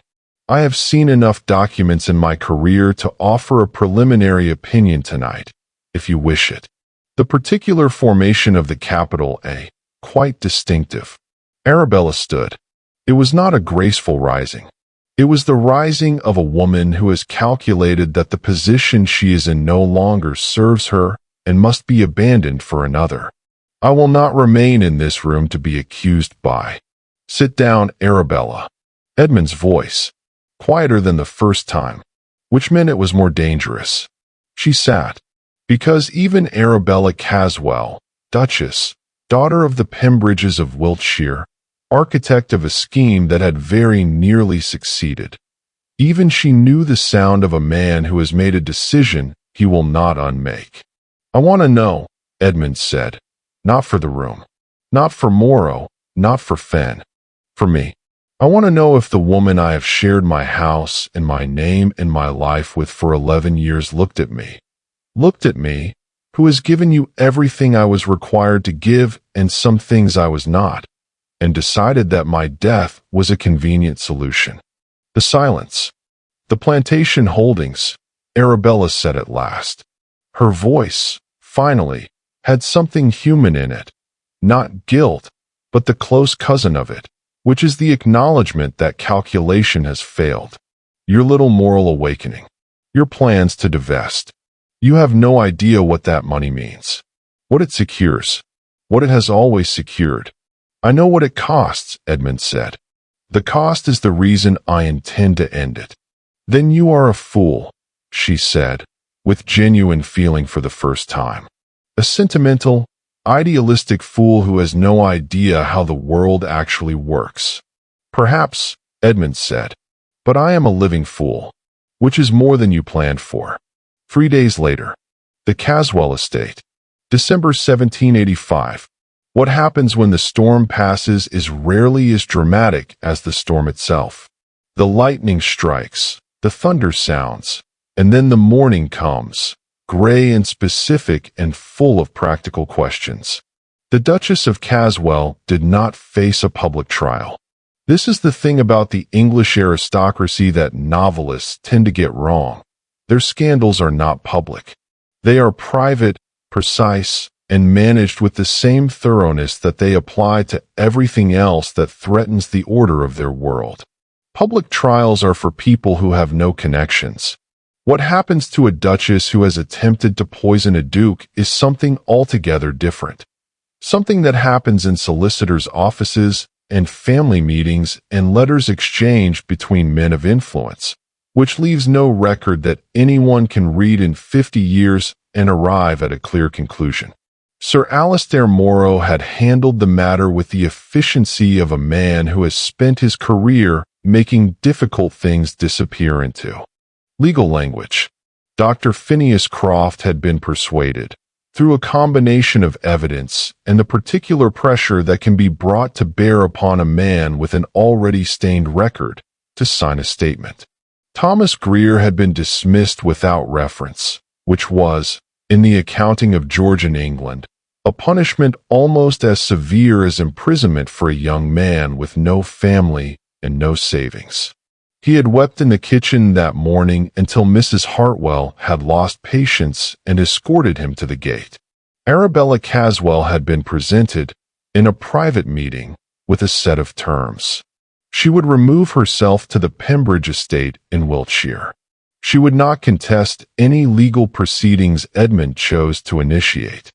I have seen enough documents in my career to offer a preliminary opinion tonight, if you wish it. The particular formation of the capital A, quite distinctive." Arabella stood. It was not a graceful rising. It was the rising of a woman who has calculated that the position she is in no longer serves her and must be abandoned for another. "I will not remain in this room to be accused by." "Sit down, Arabella." Edmund's voice, quieter than the first time, which meant it was more dangerous. She sat, because even Arabella Caswell, Duchess, daughter of the Pembridges of Wiltshire, architect of a scheme that had very nearly succeeded. Even she knew the sound of a man who has made a decision he will not unmake. "I want to know," Edmund said, "not for the room, not for Morrow, not for Fenn. For me. I want to know if the woman I have shared my house and my name and my life with for 11 years looked at me, who has given you everything I was required to give and some things I was not, and decided that my death was a convenient solution." The silence. "The plantation holdings," Arabella said at last. Her voice, finally, had something human in it. Not guilt, but the close cousin of it, which is the acknowledgement that calculation has failed. "Your little moral awakening. Your plans to divest. You have no idea what that money means. What it secures. What it has always secured." "I know what it costs," Edmund said. "The cost is the reason I intend to end it." "Then you are a fool," she said, with genuine feeling for the first time. "A sentimental, idealistic fool who has no idea how the world actually works." "Perhaps," Edmund said, "but I am a living fool, which is more than you planned for." 3 days later. The Caswell estate. December 1785. What happens when the storm passes is rarely as dramatic as the storm itself. The lightning strikes, the thunder sounds, and then the morning comes, gray and specific and full of practical questions. The Duchess of Caswell did not face a public trial. This is the thing about the English aristocracy that novelists tend to get wrong. Their scandals are not public. They are private, precise, and managed with the same thoroughness that they apply to everything else that threatens the order of their world. Public trials are for people who have no connections. What happens to a duchess who has attempted to poison a duke is something altogether different. Something that happens in solicitors' offices and family meetings and letters exchanged between men of influence, which leaves no record that anyone can read in 50 years and arrive at a clear conclusion. Sir Alistair Morrow had handled the matter with the efficiency of a man who has spent his career making difficult things disappear into legal language. Dr. Phineas Croft had been persuaded, through a combination of evidence and the particular pressure that can be brought to bear upon a man with an already stained record, to sign a statement. Thomas Greer had been dismissed without reference, which was, in the accounting of Georgian England, a punishment almost as severe as imprisonment for a young man with no family and no savings. He had wept in the kitchen that morning until Mrs. Hartwell had lost patience and escorted him to the gate. Arabella Caswell had been presented, in a private meeting, with a set of terms. She would remove herself to the Pembridge estate in Wiltshire. She would not contest any legal proceedings Edmund chose to initiate.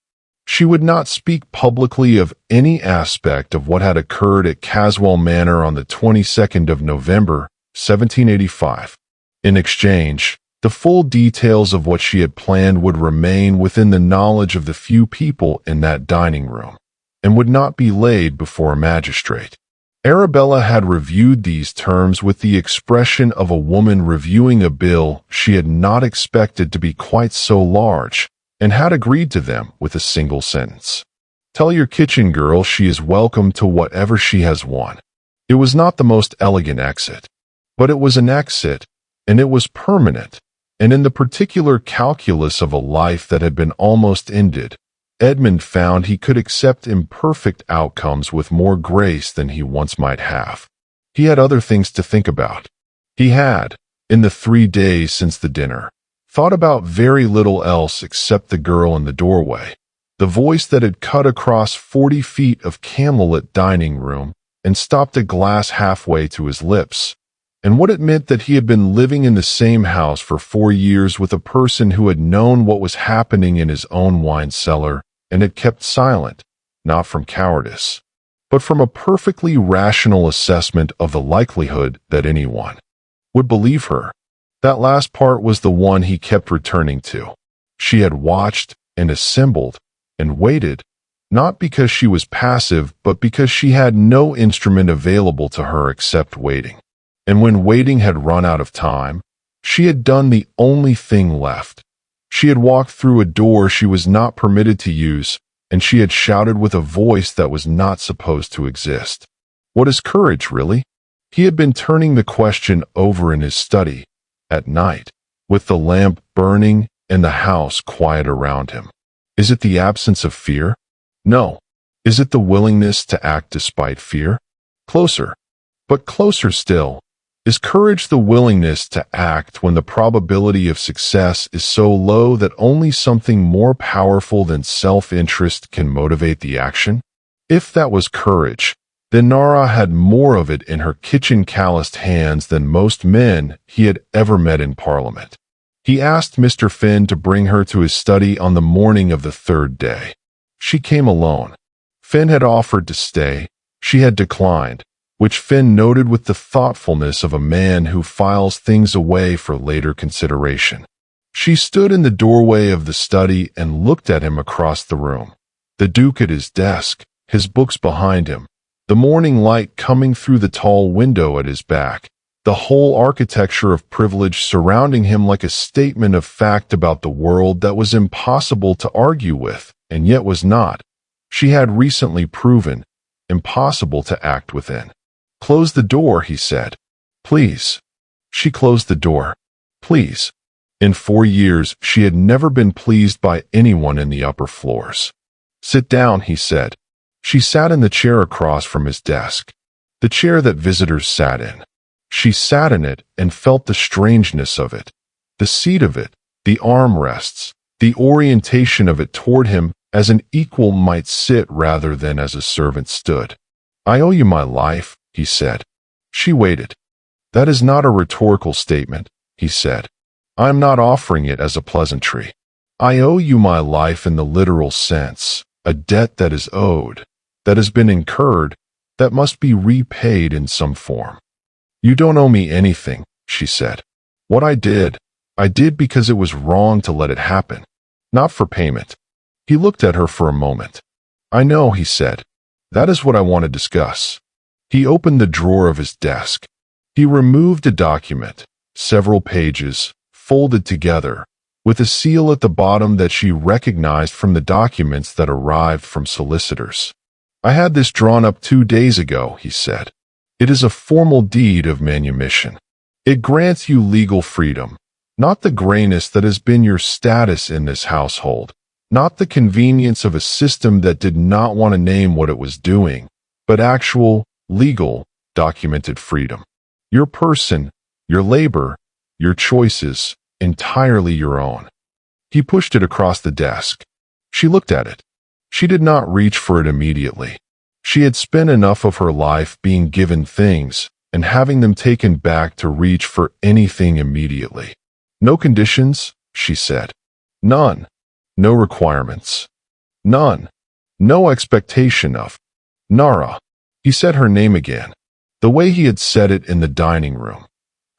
She would not speak publicly of any aspect of what had occurred at Caswell Manor on the 22nd of November, 1785. In exchange, the full details of what she had planned would remain within the knowledge of the few people in that dining room, and would not be laid before a magistrate. Arabella had reviewed these terms with the expression of a woman reviewing a bill she had not expected to be quite so large, and had agreed to them with a single sentence. Tell your kitchen girl she is welcome to whatever she has won. It was not the most elegant exit, but it was an exit, and it was permanent, and in the particular calculus of a life that had been almost ended, Edmund found he could accept imperfect outcomes with more grace than he once might have. He had other things to think about. He had, in the 3 days since the dinner, thought about very little else except the girl in the doorway, the voice that had cut across 40 feet of candlelit dining room and stopped a glass halfway to his lips, and what it meant that he had been living in the same house for 4 years with a person who had known what was happening in his own wine cellar and had kept silent, not from cowardice, but from a perfectly rational assessment of the likelihood that anyone would believe her. That last part was the one he kept returning to. She had watched and assembled and waited, not because she was passive, but because she had no instrument available to her except waiting. And when waiting had run out of time, she had done the only thing left. She had walked through a door she was not permitted to use, and she had shouted with a voice that was not supposed to exist. What is courage, really? He had been turning the question over in his study, at night, with the lamp burning and the house quiet around him. Is it the absence of fear? No. Is it the willingness to act despite fear? Closer. But closer still. Is courage the willingness to act when the probability of success is so low that only something more powerful than self-interest can motivate the action? If that was courage, then Nara had more of it in her kitchen-calloused hands than most men he had ever met in Parliament. He asked Mr. Finn to bring her to his study on the morning of the 3rd day. She came alone. Finn had offered to stay. She had declined, which Finn noted with the thoughtfulness of a man who files things away for later consideration. She stood in the doorway of the study and looked at him across the room. The Duke at his desk, his books behind him, the morning light coming through the tall window at his back, the whole architecture of privilege surrounding him like a statement of fact about the world that was impossible to argue with, and yet was not. She had recently proven impossible to act within. Close the door, he said. Please. She closed the door. Please. In 4 years, she had never been pleased by anyone in the upper floors. Sit down, he said. She sat in the chair across from his desk, the chair that visitors sat in. She sat in it and felt the strangeness of it, the seat of it, the armrests, the orientation of it toward him as an equal might sit rather than as a servant stood. I owe you my life, he said. She waited. That is not a rhetorical statement, he said. I am not offering it as a pleasantry. I owe you my life in the literal sense, a debt that is owed, that has been incurred, that must be repaid in some form. You don't owe me anything, she said. What I did because it was wrong to let it happen, not for payment. He looked at her for a moment. I know, he said. That is what I want to discuss. He opened the drawer of his desk. He removed a document, several pages, folded together, with a seal at the bottom that she recognized from the documents that arrived from solicitors. I had this drawn up 2 days ago, he said. It is a formal deed of manumission. It grants you legal freedom, not the grayness that has been your status in this household, not the convenience of a system that did not want to name what it was doing, but actual, legal, documented freedom. Your person, your labor, your choices, entirely your own. He pushed it across the desk. She looked at it. She did not reach for it immediately. She had spent enough of her life being given things and having them taken back to reach for anything immediately. No conditions, she said. None. No requirements. None. No expectation of. Nara. He said her name again, the way he had said it in the dining room.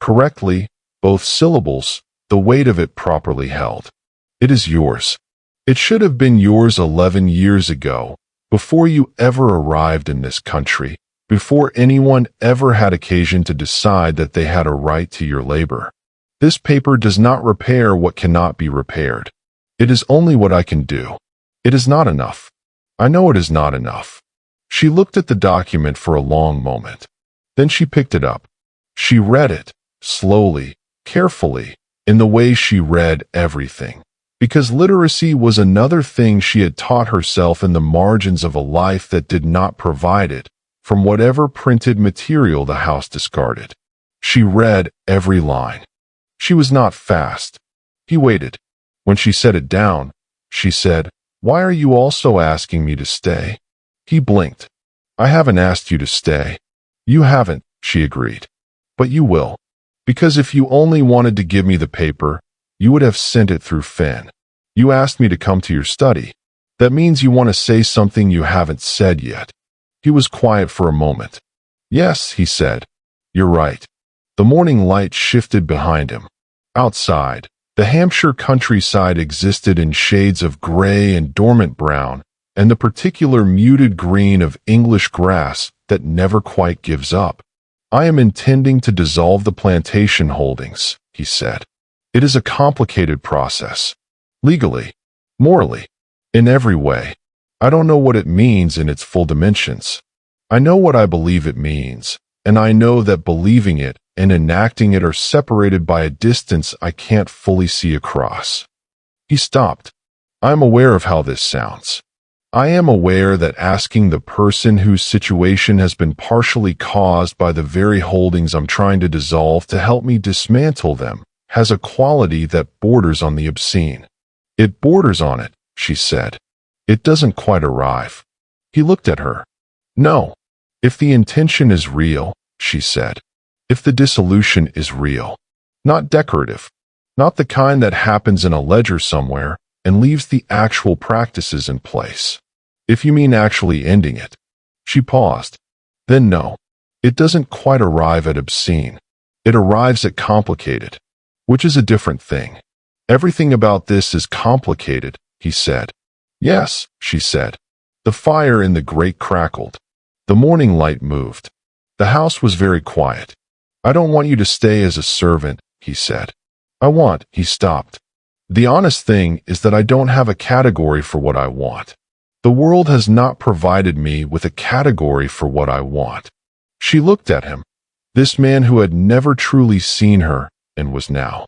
Correctly, both syllables, the weight of it properly held. It is yours. It should have been yours 11 years ago, before you ever arrived in this country, before anyone ever had occasion to decide that they had a right to your labor. This paper does not repair what cannot be repaired. It is only what I can do. It is not enough. I know it is not enough. She looked at the document for a long moment. Then she picked it up. She read it, slowly, carefully, in the way she read everything. Because literacy was another thing she had taught herself in the margins of a life that did not provide it, from whatever printed material the house discarded. She read every line. She was not fast. He waited. When she set it down, she said, "Why are you also asking me to stay?" He blinked. "I haven't asked you to stay." "You haven't," she agreed. "But you will. Because if you only wanted to give me the paper, you would have sent it through Finn. You asked me to come to your study. That means you want to say something you haven't said yet." He was quiet for a moment. "Yes," he said. "You're right." The morning light shifted behind him. Outside, the Hampshire countryside existed in shades of gray and dormant brown, and the particular muted green of English grass that never quite gives up. "I am intending to dissolve the plantation holdings," he said. "It is a complicated process. Legally, morally, in every way. I don't know what it means in its full dimensions. I know what I believe it means, and I know that believing it and enacting it are separated by a distance I can't fully see across." He stopped. "I am aware of how this sounds. I am aware that asking the person whose situation has been partially caused by the very holdings I'm trying to dissolve to help me dismantle them has a quality that borders on the obscene." "It borders on it," she said. "It doesn't quite arrive." He looked at her. "No. If the intention is real," she said. "If the dissolution is real. Not decorative. Not the kind that happens in a ledger somewhere and leaves the actual practices in place. If you mean actually ending it." She paused. "Then no. It doesn't quite arrive at obscene. It arrives at complicated, which is a different thing." "Everything about this is complicated," he said. "Yes," she said. The fire in the grate crackled. The morning light moved. The house was very quiet. "I don't want you to stay as a servant," he said. He stopped. "The honest thing is that I don't have a category for what I want. The world has not provided me with a category for what I want." She looked at him. This man who had never truly seen her and was now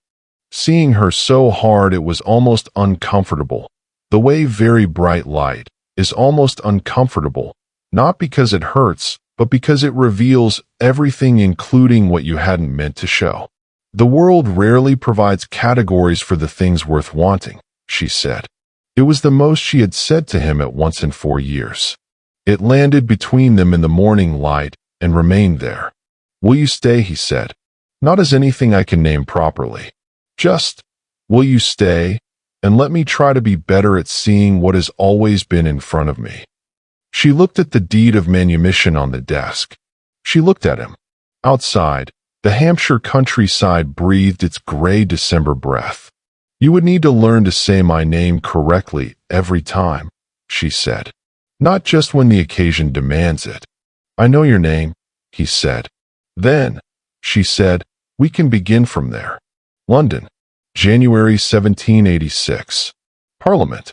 seeing her so hard it was almost uncomfortable. The way very bright light is almost uncomfortable, not because it hurts, but because it reveals everything, including what you hadn't meant to show. "The world rarely provides categories for the things worth wanting," she said. It was the most she had said to him at once in 4 years. It landed between them in the morning light and remained there. "Will you stay?" he said. "Not as anything I can name properly. Just, will you stay, and let me try to be better at seeing what has always been in front of me." She looked at the deed of manumission on the desk. She looked at him. Outside, the Hampshire countryside breathed its gray December breath. "You would need to learn to say my name correctly every time," she said. "Not just when the occasion demands it." "I know your name," he said. "Then," she said, "we can begin from there." London, January 1786. Parliament.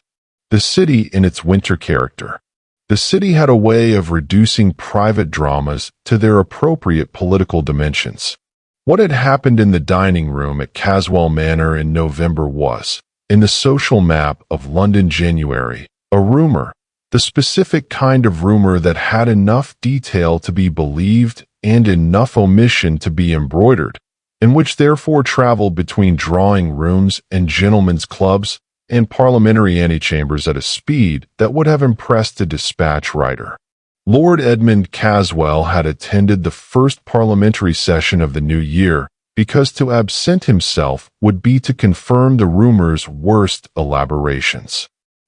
The city in its winter character. The city had a way of reducing private dramas to their appropriate political dimensions. What had happened in the dining room at Caswell Manor in November was, in the social map of London January, a rumor, the specific kind of rumor that had enough detail to be believed and enough omission to be embroidered, and which therefore traveled between drawing rooms and gentlemen's clubs and parliamentary antechambers at a speed that would have impressed a dispatch writer. Lord Edmund Caswell had attended the first parliamentary session of the new year because to absent himself would be to confirm the rumor's worst elaborations.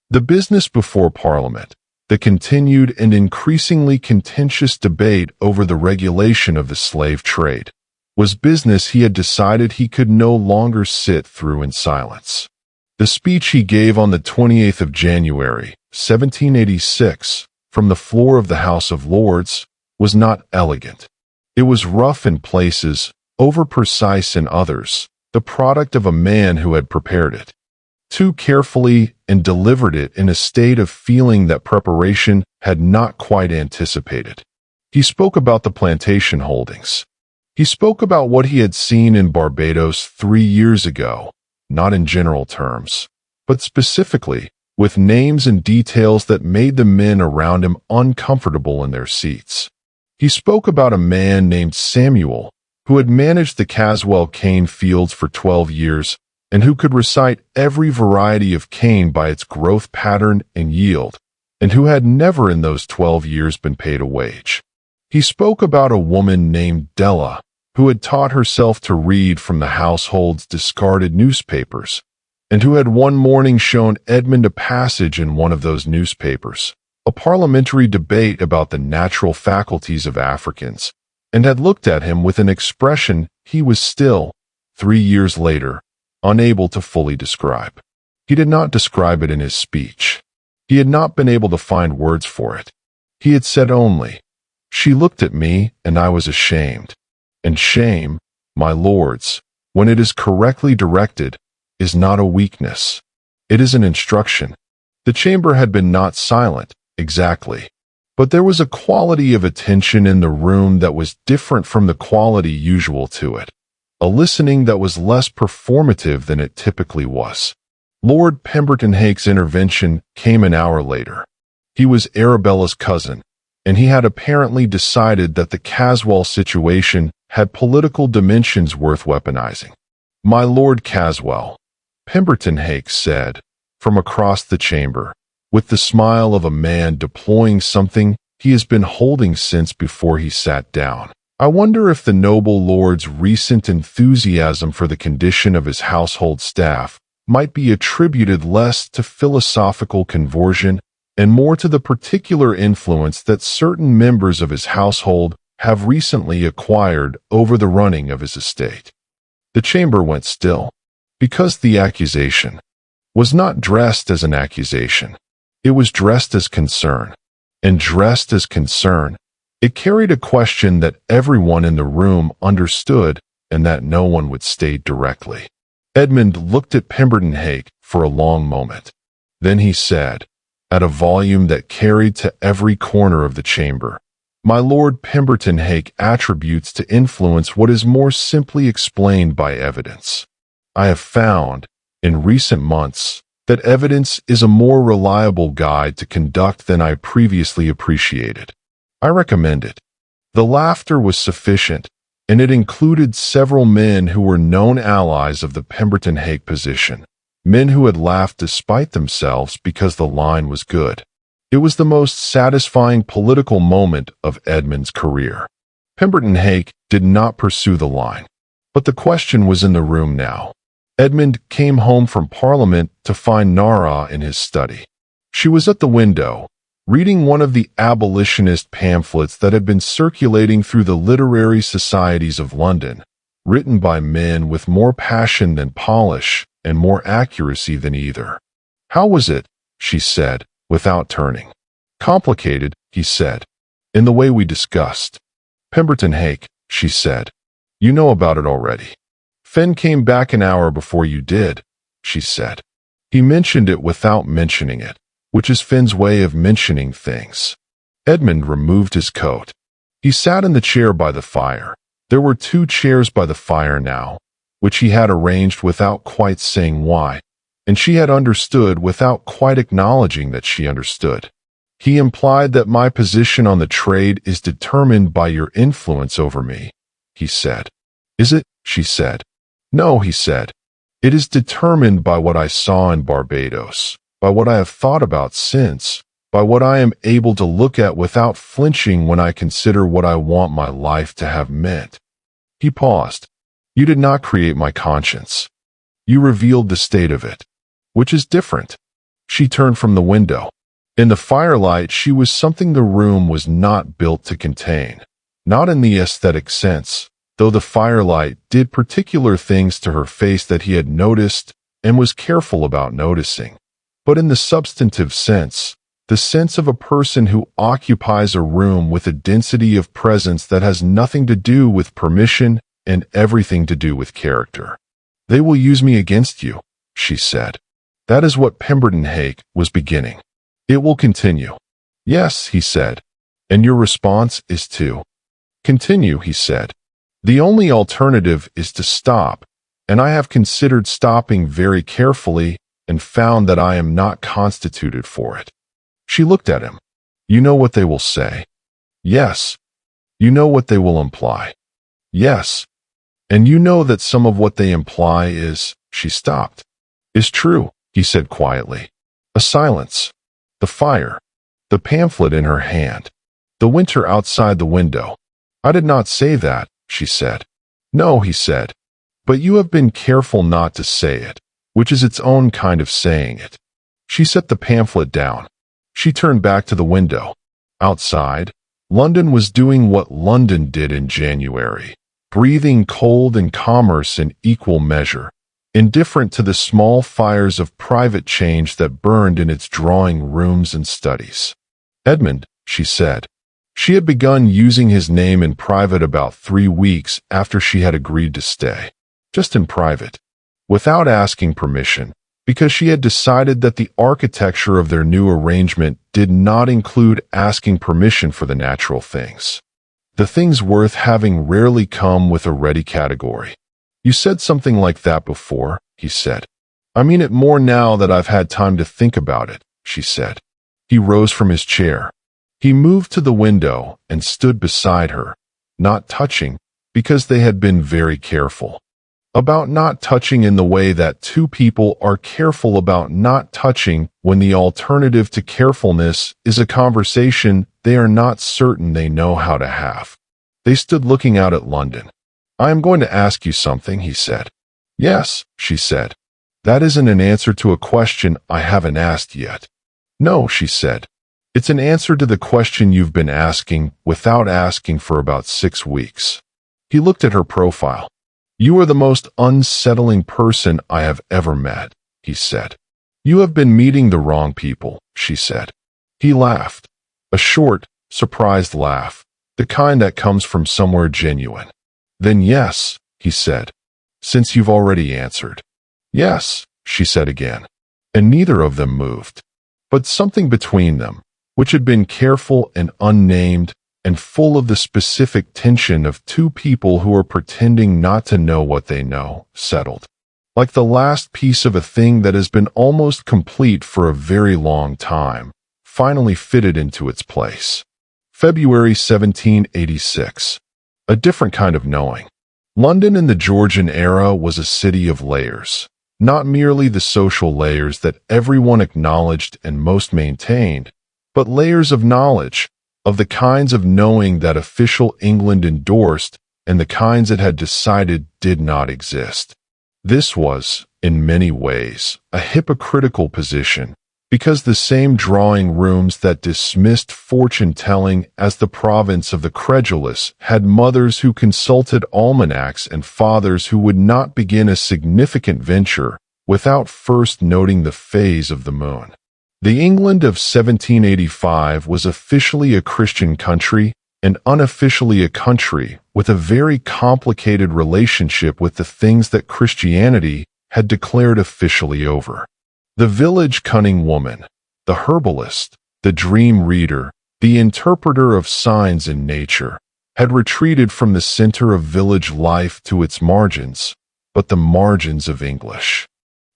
The business before Parliament, the continued and increasingly contentious debate over the regulation of the slave trade, was business he had decided he could no longer sit through in silence. The speech he gave on the 28th of January, 1786, from the floor of the House of Lords, was not elegant. It was rough in places, over-precise in others, the product of a man who had prepared it. too carefully, and delivered it in a state of feeling that preparation had not quite anticipated. He spoke about the plantation holdings. He spoke about what he had seen in Barbados 3 years ago, not in general terms, but specifically with names and details that made the men around him uncomfortable in their seats. He spoke about a man named Samuel, who had managed the Caswell cane fields for 12 years and who could recite every variety of cane by its growth pattern and yield, and who had never in those 12 years been paid a wage. He spoke about a woman named Della, who had taught herself to read from the household's discarded newspapers, and who had one morning shown Edmund a passage in one of those newspapers, a parliamentary debate about the natural faculties of Africans, and had looked at him with an expression he was still, 3 years later, unable to fully describe. He did not describe it in his speech. He had not been able to find words for it. He had said only, "She looked at me, and I was ashamed." And shame, my lords, when it is correctly directed, is not a weakness. It is an instruction. The chamber had been not silent, exactly, but there was a quality of attention in the room that was different from the quality usual to it, a listening that was less performative than it typically was. Lord Pemberton Hake's intervention came an hour later. He was Arabella's cousin, and he had apparently decided that the Caswell situation had political dimensions worth weaponizing. "My Lord Caswell," Pemberton Hake said, from across the chamber, with the smile of a man deploying something he has been holding since before he sat down. "I wonder if the noble lord's recent enthusiasm for the condition of his household staff might be attributed less to philosophical conversion and more to the particular influence that certain members of his household have recently acquired over the running of his estate." The chamber went still, because the accusation was not dressed as an accusation. It was dressed as concern, and dressed as concern, it carried a question that everyone in the room understood and that no one would state directly. Edmund looked at Pemberton Hake for a long moment. Then he said, at a volume that carried to every corner of the chamber, "My Lord Pemberton Hake attributes to influence what is more simply explained by evidence. I have found, in recent months, that evidence is a more reliable guide to conduct than I previously appreciated. I recommend it." The laughter was sufficient, and it included several men who were known allies of the Pemberton Hake position, men who had laughed despite themselves because the line was good. It was the most satisfying political moment of Edmund's career. Pemberton Hake did not pursue the line, but the question was in the room now. Edmund came home from Parliament to find Nara in his study. She was at the window, reading one of the abolitionist pamphlets that had been circulating through the literary societies of London, written by men with more passion than polish and more accuracy than either. "How was it?" she said, without turning. "Complicated," he said, "in the way we discussed." "Pemberton Hake," she said, "you know about it already." "Fenn came back an hour before you did," she said. "He mentioned it without mentioning it, which is Fenn's way of mentioning things." Edmund removed his coat. He sat in the chair by the fire. There were 2 chairs by the fire now, which he had arranged without quite saying why, and she had understood without quite acknowledging that she understood. "He implied that my position on the trade is determined by your influence over me," he said. "Is it?" she said. "No," he said. "It is determined by what I saw in Barbados, by what I have thought about since, by what I am able to look at without flinching when I consider what I want my life to have meant." He paused. "You did not create my conscience. You revealed the state of it, which is different." She turned from the window. In the firelight, she was something the room was not built to contain, not in the aesthetic sense, though the firelight did particular things to her face that he had noticed and was careful about noticing, but in the substantive sense, the sense of a person who occupies a room with a density of presence that has nothing to do with permission and everything to do with character. "They will use me against you," she said. That is what Pemberton Hake was beginning. It will continue. Yes, he said. And your response is to continue, he said. The only alternative is to stop, and I have considered stopping very carefully and found that I am not constituted for it. She looked at him. You know what they will say? Yes. You know what they will imply? Yes. And you know that some of what they imply is, she stopped. Is true, he said quietly. A silence. The fire. The pamphlet in her hand. The winter outside the window. I did not say that, she said. No, he said. But you have been careful not to say it, which is its own kind of saying it. She set the pamphlet down. She turned back to the window. Outside, London was doing what London did in January, breathing cold and commerce in equal measure, indifferent to the small fires of private change that burned in its drawing rooms and studies. Edmund, she said. She had begun using his name in private about 3 weeks after she had agreed to stay, just in private, without asking permission, because she had decided that the architecture of their new arrangement did not include asking permission for the natural things. The things worth having rarely come with a ready category. You said something like that before, he said. I mean it more now that I've had time to think about it, she said. He rose from his chair. He moved to the window and stood beside her, not touching, because they had been very careful. About not touching in the way that two people are careful about not touching when the alternative to carefulness is a conversation they are not certain they know how to have. They stood looking out at London. I am going to ask you something, he said. Yes, she said. That isn't an answer to a question I haven't asked yet. No, she said. It's an answer to the question you've been asking without asking for about 6 weeks. He looked at her profile. You are the most unsettling person I have ever met, he said. You have been meeting the wrong people, she said. He laughed. A short, surprised laugh, the kind that comes from somewhere genuine. Then yes, he said, since you've already answered. Yes, she said again. And neither of them moved. But something between them, which had been careful and unnamed, and full of the specific tension of two people who are pretending not to know what they know, settled. Like the last piece of a thing that has been almost complete for a very long time, finally fitted into its place. February 1786. A different kind of knowing. London in the Georgian era was a city of layers, not merely the social layers that everyone acknowledged and most maintained, but layers of knowledge, of the kinds of knowing that official England endorsed and the kinds it had decided did not exist. This was, in many ways, a hypocritical position, because the same drawing rooms that dismissed fortune-telling as the province of the credulous had mothers who consulted almanacs and fathers who would not begin a significant venture without first noting the phase of the moon. The England of 1785 was officially a Christian country and unofficially a country with a very complicated relationship with the things that Christianity had declared officially over. The village cunning woman, the herbalist, the dream reader, the interpreter of signs in nature, had retreated from the center of village life to its margins, but the margins of English.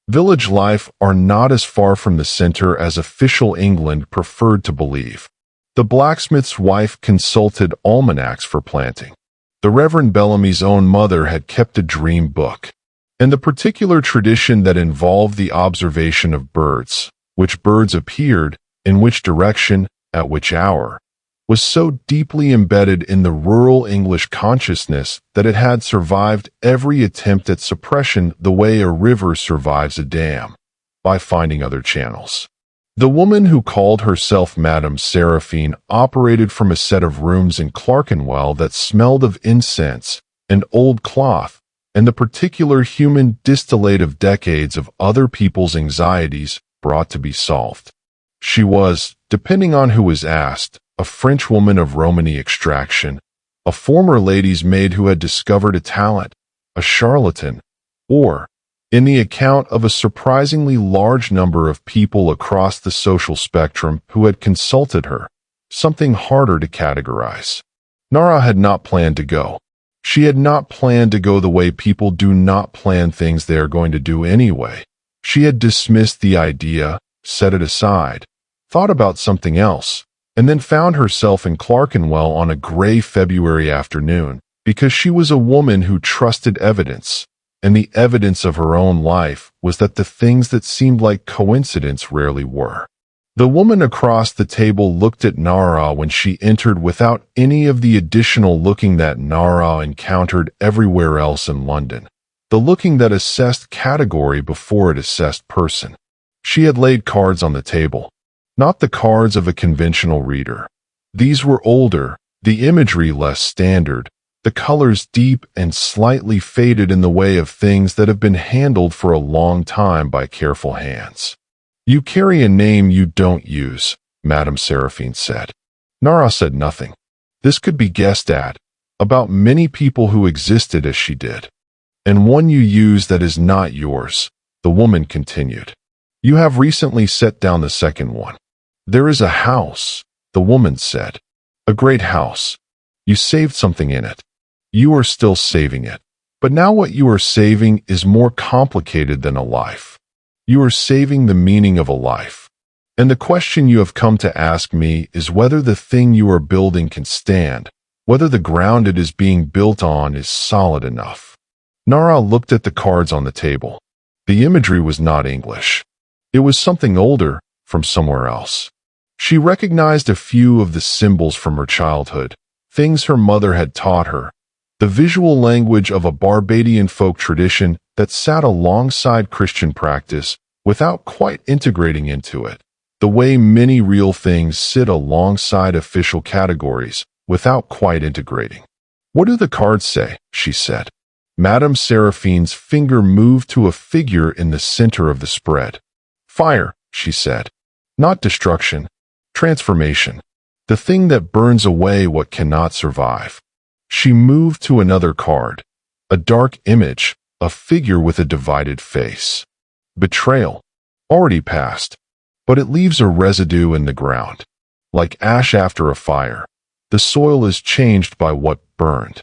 Village life are not as far from the center as official England preferred to believe. The blacksmith's wife consulted almanacs for planting. The Reverend Bellamy's own mother had kept a dream book. And the particular tradition that involved the observation of birds, which birds appeared, in which direction, at which hour, was so deeply embedded in the rural English consciousness that it had survived every attempt at suppression the way a river survives a dam, by finding other channels. The woman who called herself Madame Seraphine operated from a set of rooms in Clerkenwell that smelled of incense and old cloth, and the particular human distillate of decades of other people's anxieties brought to be solved. She was, depending on who was asked, a Frenchwoman of Romany extraction, a former lady's maid who had discovered a talent, a charlatan, or, in the account of a surprisingly large number of people across the social spectrum who had consulted her, something harder to categorize. Nara had not planned to go. She had not planned to go the way people do not plan things they are going to do anyway. She had dismissed the idea, set it aside, thought about something else, and then found herself in Clerkenwell on a gray February afternoon because she was a woman who trusted evidence, and the evidence of her own life was that the things that seemed like coincidence rarely were. The woman across the table looked at Nara when she entered without any of the additional looking that Nara encountered everywhere else in London, the looking that assessed category before it assessed person. She had laid cards on the table, not the cards of a conventional reader. These were older, the imagery less standard, the colors deep and slightly faded in the way of things that have been handled for a long time by careful hands. "You carry a name you don't use," Madame Seraphine said. Nara said nothing. This could be guessed at, about many people who existed as she did. "And one you use that is not yours," the woman continued. "You have recently set down the second one." "There is a house," the woman said. "A great house. You saved something in it. You are still saving it. But now what you are saving is more complicated than a life. You are saving the meaning of a life. And the question you have come to ask me is whether the thing you are building can stand, whether the ground it is being built on is solid enough." Nara looked at the cards on the table. The imagery was not English. It was something older, from somewhere else. She recognized a few of the symbols from her childhood, things her mother had taught her, the visual language of a Barbadian folk tradition that sat alongside Christian practice without quite integrating into it, the way many real things sit alongside official categories without quite integrating. "What do the cards say?" she said. Madame Seraphine's finger moved to a figure in the center of the spread. "Fire," she said. "Not destruction. Transformation. The thing that burns away what cannot survive." She moved to another card, a dark image, a figure with a divided face. "Betrayal. Already passed. But it leaves a residue in the ground. Like ash after a fire. The soil is changed by what burned."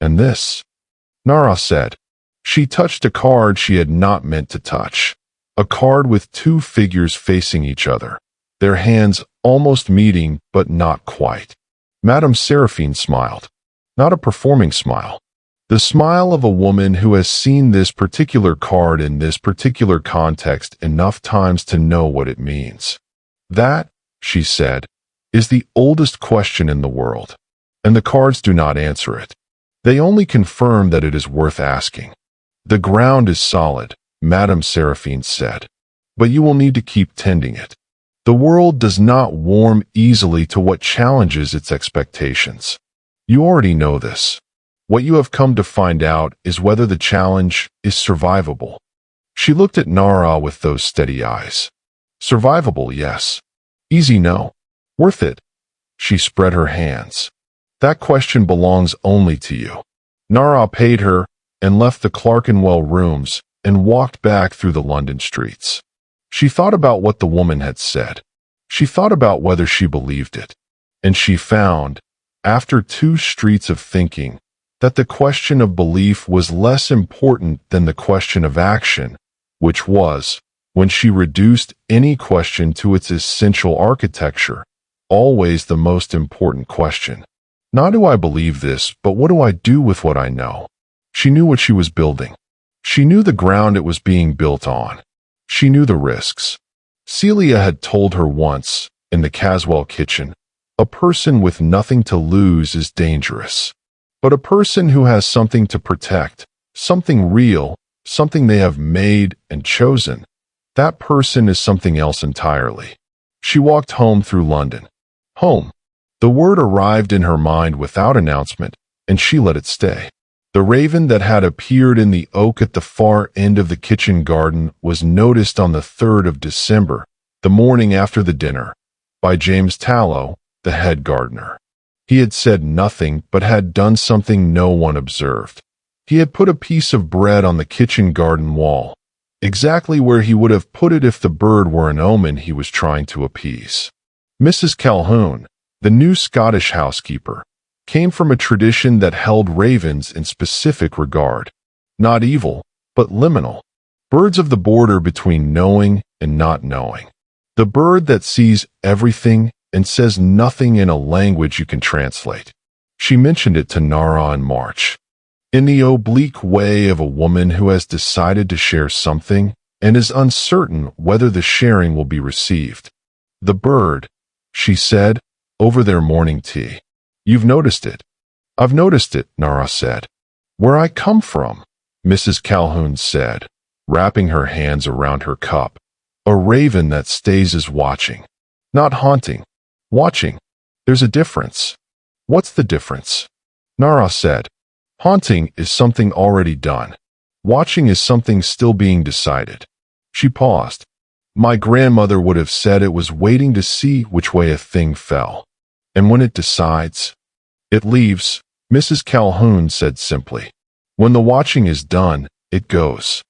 "And this?" Nara said. She touched a card she had not meant to touch. A card with two figures facing each other, their hands almost meeting but not quite. Madame Seraphine smiled. Not a performing smile. The smile of a woman who has seen this particular card in this particular context enough times to know what it means. "That," she said, "is the oldest question in the world. And the cards do not answer it. They only confirm that it is worth asking." "The ground is solid," Madame Seraphine said, "but you will need to keep tending it. The world does not warm easily to what challenges its expectations. You already know this. What you have come to find out is whether the challenge is survivable." She looked at Nara with those steady eyes. "Survivable, yes. Easy, no. Worth it." She spread her hands. "That question belongs only to you." Nara paid her and left the Clerkenwell rooms and walked back through the London streets. She thought about what the woman had said. She thought about whether she believed it. And she found, after 2 streets of thinking, that the question of belief was less important than the question of action, which was, when she reduced any question to its essential architecture, always the most important question. Not do I believe this, but what do I do with what I know? She knew what she was building. She knew the ground it was being built on. She knew the risks. Celia had told her once, in the Caswell kitchen, a person with nothing to lose is dangerous. But a person who has something to protect, something real, something they have made and chosen, that person is something else entirely. She walked home through London. Home. The word arrived in her mind without announcement, and she let it stay. The raven that had appeared in the oak at the far end of the kitchen garden was noticed on the 3rd of December, the morning after the dinner, by James Tallow, the head gardener. He had said nothing but had done something no one observed. He had put a piece of bread on the kitchen garden wall, exactly where he would have put it if the bird were an omen he was trying to appease. Mrs. Calhoun, the new Scottish housekeeper, came from a tradition that held ravens in specific regard. Not evil, but liminal. Birds of the border between knowing and not knowing. The bird that sees everything and says nothing in a language you can translate. She mentioned it to Nara in March. In the oblique way of a woman who has decided to share something and is uncertain whether the sharing will be received. The bird, she said, over their morning tea. You've noticed it. I've noticed it, Nara said. Where I come from, Mrs. Calhoun said, wrapping her hands around her cup. A raven that stays is watching. Not haunting. Watching. There's a difference. What's the difference? Nara said. Haunting is something already done. Watching is something still being decided. She paused. My grandmother would have said it was waiting to see which way a thing fell. And when it decides, it leaves, Mrs. Calhoun said simply. When the watching is done, it goes.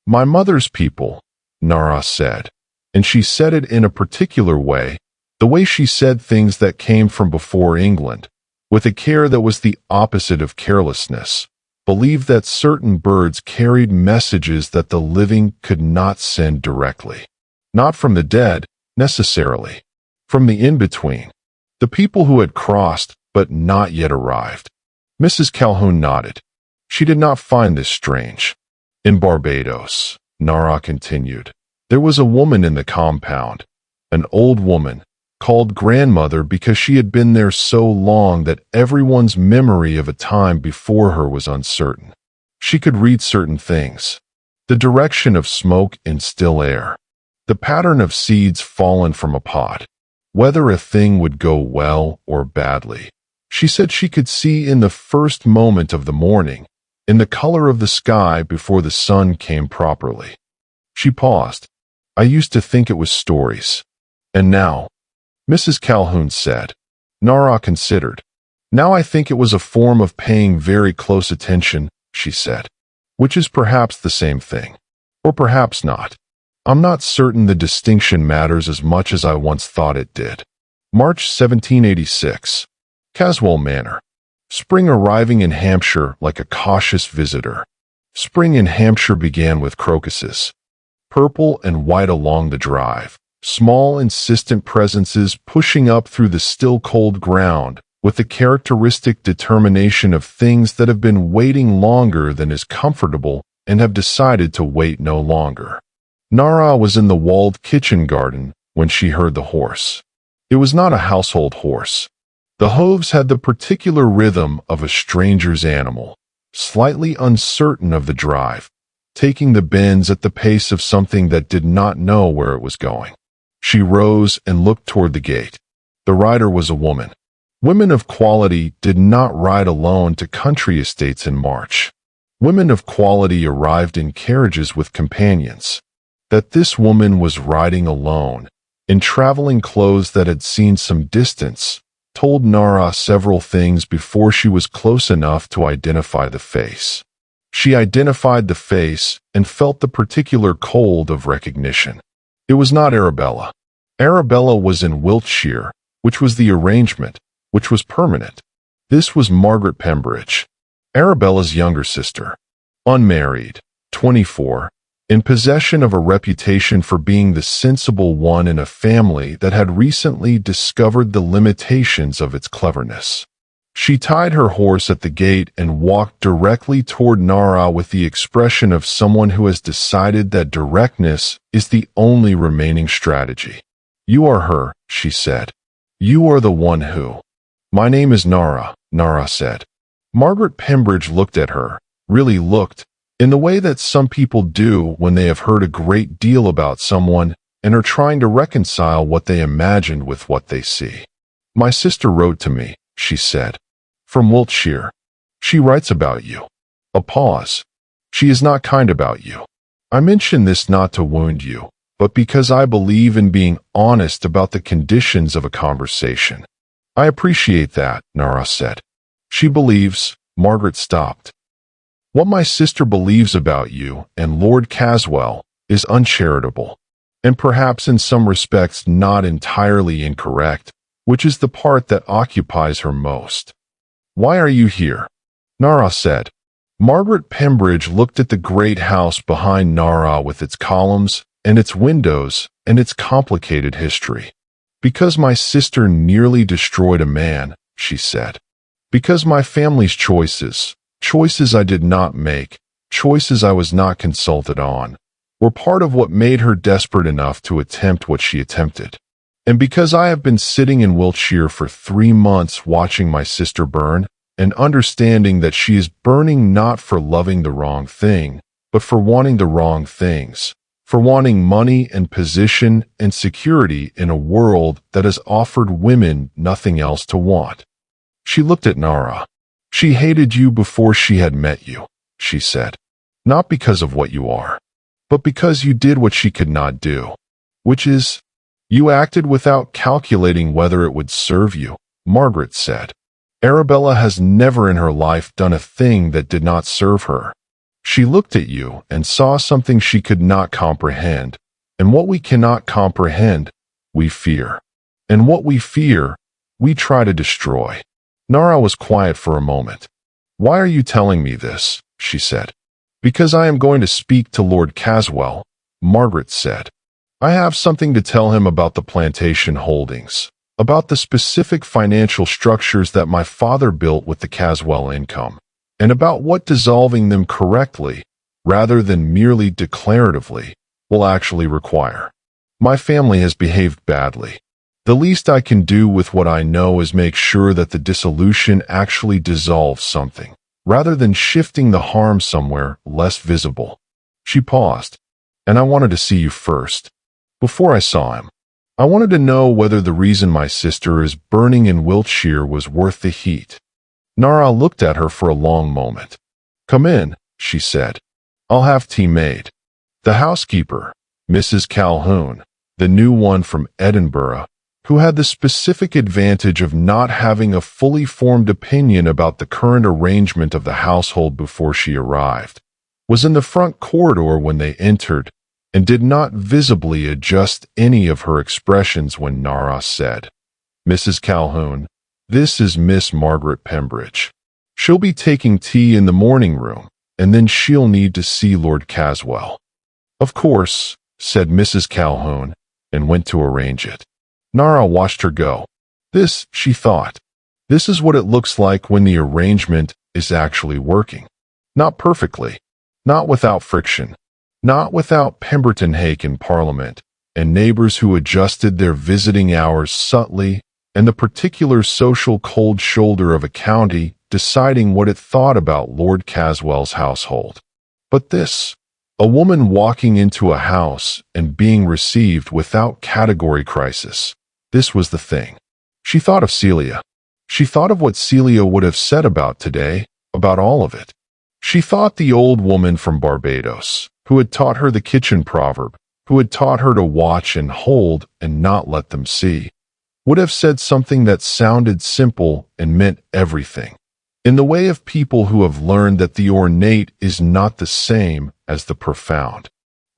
My mother's people, Nara said. And she said it in a particular way, the way she said things that came from before England, with a care that was the opposite of carelessness, believed that certain birds carried messages that the living could not send directly. Not from the dead, necessarily. From the in-between. The people who had crossed, but not yet arrived. Mrs. Calhoun nodded. She did not find this strange. In Barbados, Nara continued, there was a woman in the compound, an old woman, called grandmother because she had been there so long that everyone's memory of a time before her was uncertain. She could read certain things. The direction of smoke in still air. The pattern of seeds fallen from a pot. Whether a thing would go well or badly. She said she could see in the first moment of the morning, in the color of the sky before the sun came properly. She paused. I used to think it was stories. And now, Mrs. Calhoun said. Nara considered. Now I think it was a form of paying very close attention, she said. Which is perhaps the same thing. Or perhaps not. I'm not certain the distinction matters as much as I once thought it did. March 1786. Caswell Manor. Spring arriving in Hampshire like a cautious visitor. Spring in Hampshire began with crocuses. Purple and white along the drive. Small, insistent presences pushing up through the still cold ground with the characteristic determination of things that have been waiting longer than is comfortable and have decided to wait no longer. Nara was in the walled kitchen garden when she heard the horse. It was not a household horse. The hooves had the particular rhythm of a stranger's animal, slightly uncertain of the drive, taking the bends at the pace of something that did not know where it was going. She rose and looked toward the gate. The rider was a woman. Women of quality did not ride alone to country estates in March. Women of quality arrived in carriages with companions. That this woman was riding alone, in traveling clothes that had seen some distance, told Nara several things before she was close enough to identify the face. She identified the face and felt the particular cold of recognition. It was not Arabella. Arabella was in Wiltshire, which was the arrangement, which was permanent. This was Margaret Pembridge, Arabella's younger sister. Unmarried, 24, in possession of a reputation for being the sensible one in a family that had recently discovered the limitations of its cleverness. She tied her horse at the gate and walked directly toward Nara with the expression of someone who has decided that directness is the only remaining strategy. You are her, she said. You are the one who. My name is Nara, Nara said. Margaret Pembridge looked at her, really looked, in the way that some people do when they have heard a great deal about someone and are trying to reconcile what they imagined with what they see. My sister wrote to me, she said. From Wiltshire. She writes about you. A pause. She is not kind about you. I mention this not to wound you, but because I believe in being honest about the conditions of a conversation. I appreciate that, Nara said. She believes, Margaret stopped. What my sister believes about you and Lord Caswell, is uncharitable, and perhaps in some respects not entirely incorrect, which is the part that occupies her most. Why are you here? Nara said. Margaret Pembridge looked at the great house behind Nara with its columns and its windows and its complicated history. Because my sister nearly destroyed a man, she said. Because my family's choices I did not make, choices I was not consulted on, were part of what made her desperate enough to attempt what she attempted. And because I have been sitting in Wiltshire for 3 months watching my sister burn, and understanding that she is burning not for loving the wrong thing, but for wanting the wrong things, for wanting money and position and security in a world that has offered women nothing else to want. She looked at Nara. She hated you before she had met you, she said. Not because of what you are, but because you did what she could not do, which is, you acted without calculating whether it would serve you, Margaret said. Arabella has never in her life done a thing that did not serve her. She looked at you and saw something she could not comprehend, and what we cannot comprehend, we fear. And what we fear, we try to destroy. Nara was quiet for a moment. Why are you telling me this? She said. Because I am going to speak to Lord Caswell, Margaret said. I have something to tell him about the plantation holdings, about the specific financial structures that my father built with the Caswell income, and about what dissolving them correctly, rather than merely declaratively, will actually require. My family has behaved badly. The least I can do with what I know is make sure that the dissolution actually dissolves something, rather than shifting the harm somewhere less visible. She paused, and I wanted to see you first. Before I saw him, I wanted to know whether the reason my sister is burning in Wiltshire was worth the heat. Nara looked at her for a long moment. Come in, she said. I'll have tea made. The housekeeper, Mrs. Calhoun, the new one from Edinburgh, who had the specific advantage of not having a fully formed opinion about the current arrangement of the household before she arrived, was in the front corridor when they entered, and did not visibly adjust any of her expressions when Nara said, Mrs. Calhoun, this is Miss Margaret Pembridge. She'll be taking tea in the morning room, and then she'll need to see Lord Caswell. Of course, said Mrs. Calhoun, and went to arrange it. Nara watched her go. This, she thought, this is what it looks like when the arrangement is actually working. Not perfectly, not without friction, not without Pemberton Hake in Parliament, and neighbors who adjusted their visiting hours subtly, and the particular social cold shoulder of a county deciding what it thought about Lord Caswell's household. But this, a woman walking into a house and being received without category crisis, this was the thing. She thought of Celia. She thought of what Celia would have said about today, about all of it. She thought the old woman from Barbados, who had taught her the kitchen proverb, who had taught her to watch and hold and not let them see, would have said something that sounded simple and meant everything, in the way of people who have learned that the ornate is not the same as the profound.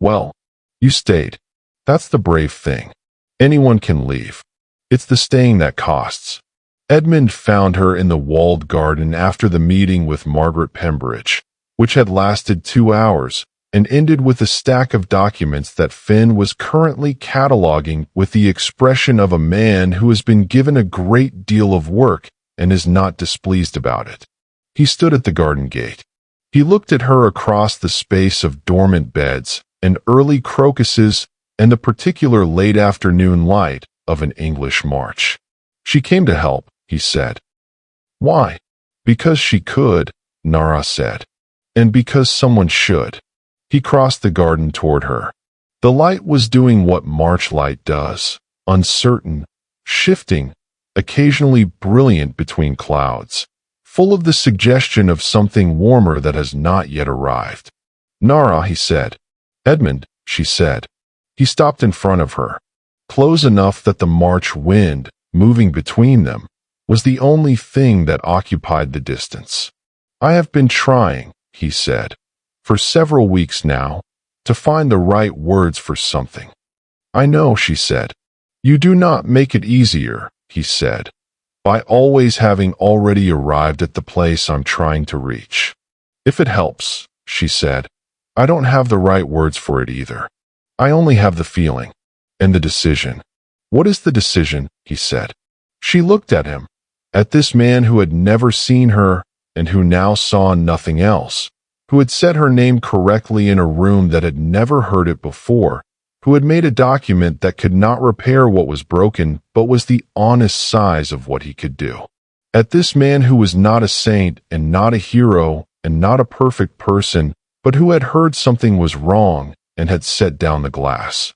Well, you stayed. That's the brave thing. Anyone can leave. It's the staying that costs. Edmund found her in the walled garden after the meeting with Margaret Pembridge, which had lasted 2 hours, and ended with a stack of documents that Finn was currently cataloging with the expression of a man who has been given a great deal of work and is not displeased about it. He stood at the garden gate. He looked at her across the space of dormant beds and early crocuses and the particular late afternoon light of an English March. She came to help, he said. Why? Because she could, Nara said. And because someone should. He crossed the garden toward her. The light was doing what March light does, uncertain, shifting, occasionally brilliant between clouds, full of the suggestion of something warmer that has not yet arrived. Nara, he said. Edmund, she said. He stopped in front of her, close enough that the March wind, moving between them, was the only thing that occupied the distance. I have been trying, he said, for several weeks now, to find the right words for something. "I know," she said. "You do not make it easier," he said, "by always having already arrived at the place I'm trying to reach." "If it helps," she said, "I don't have the right words for it either. I only have the feeling and the decision." "What is the decision?" he said. She looked at him, at this man who had never seen her and who now saw nothing else, who had said her name correctly in a room that had never heard it before, who had made a document that could not repair what was broken but was the honest size of what he could do. At this man who was not a saint and not a hero and not a perfect person, but who had heard something was wrong and had set down the glass.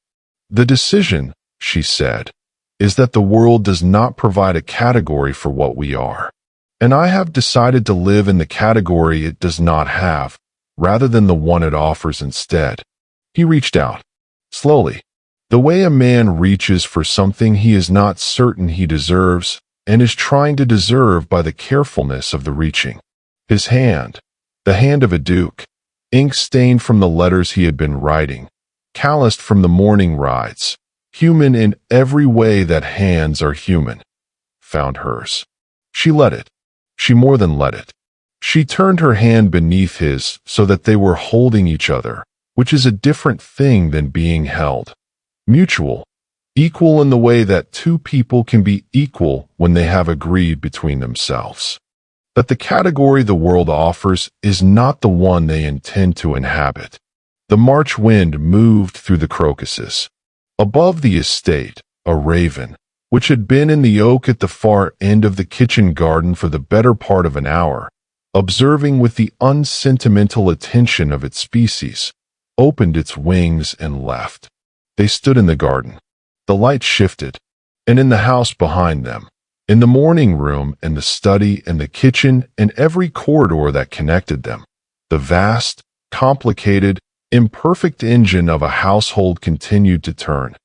"The decision," she said, "is that the world does not provide a category for what we are. And I have decided to live in the category it does not have, rather than the one it offers instead." He reached out, slowly, the way a man reaches for something he is not certain he deserves and is trying to deserve by the carefulness of the reaching. His hand, the hand of a duke, ink-stained from the letters he had been writing, calloused from the morning rides, human in every way that hands are human, found hers. She let it. She more than let it. She turned her hand beneath his so that they were holding each other, which is a different thing than being held. Mutual, equal in the way that two people can be equal when they have agreed between themselves. That the category the world offers is not the one they intend to inhabit. The March wind moved through the crocuses. Above the estate, a raven, which had been in the oak at the far end of the kitchen garden for the better part of an hour, observing with the unsentimental attention of its species, opened its wings and left. They stood in the garden. The light shifted, and in the house behind them, in the morning room and the study and the kitchen and every corridor that connected them, the vast, complicated, imperfect engine of a household continued to turn,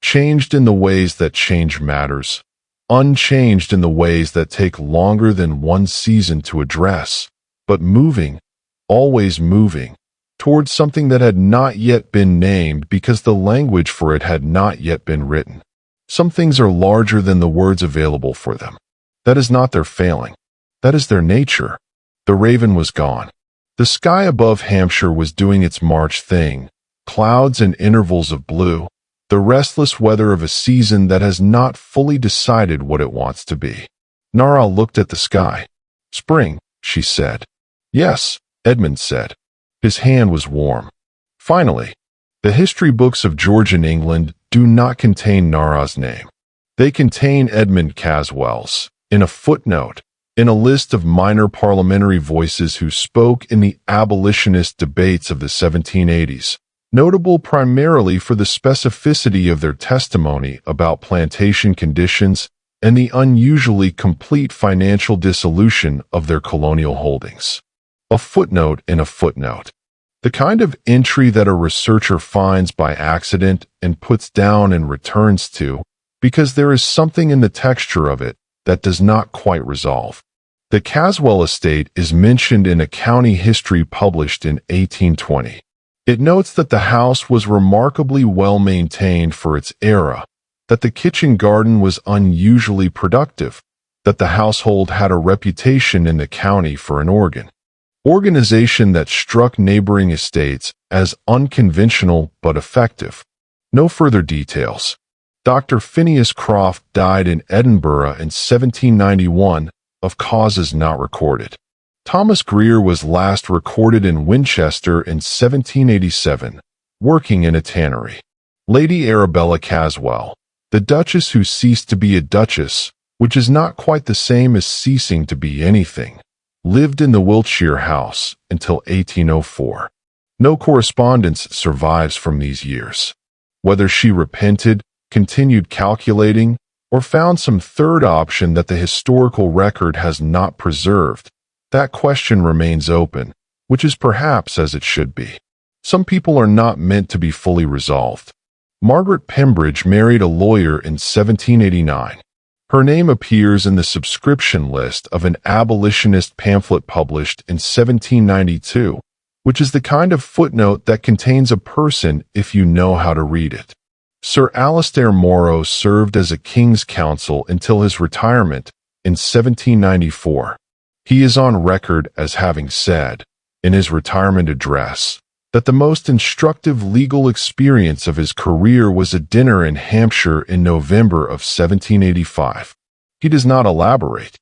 changed in the ways that change matters, unchanged in the ways that take longer than one season to address, but moving, always moving, towards something that had not yet been named because the language for it had not yet been written. Some things are larger than the words available for them. That is not their failing. That is their nature. The raven was gone. The sky above Hampshire was doing its March thing, clouds and intervals of blue, the restless weather of a season that has not fully decided what it wants to be. Nara looked at the sky. "Spring," she said. "Yes," Edmund said. His hand was warm. Finally, the history books of Georgian England do not contain Nara's name. They contain Edmund Caswell's, in a footnote, in a list of minor parliamentary voices who spoke in the abolitionist debates of the 1780s, notable primarily for the specificity of their testimony about plantation conditions and the unusually complete financial dissolution of their colonial holdings. A footnote in a footnote. The kind of entry that a researcher finds by accident and puts down and returns to, because there is something in the texture of it that does not quite resolve. The Caswell estate is mentioned in a county history published in 1820. It notes that the house was remarkably well maintained for its era, that the kitchen garden was unusually productive, that the household had a reputation in the county for an organization that struck neighboring estates as unconventional but effective. No further details. Dr. Phineas Croft died in Edinburgh in 1791 of causes not recorded. Thomas Greer was last recorded in Winchester in 1787, working in a tannery. Lady Arabella Caswell, the duchess who ceased to be a duchess, which is not quite the same as ceasing to be anything, lived in the Wiltshire house until 1804. No correspondence survives from these years. Whether she repented, continued calculating, or found some third option that the historical record has not preserved, that question remains open, which is perhaps as it should be. Some people are not meant to be fully resolved. Margaret Pembridge married a lawyer in 1789. Her name appears in the subscription list of an abolitionist pamphlet published in 1792, which is the kind of footnote that contains a person if you know how to read it. Sir Alastair Morrow served as a King's Counsel until his retirement in 1794. He is on record as having said, in his retirement address, that the most instructive legal experience of his career was a dinner in Hampshire in November of 1785. He does not elaborate.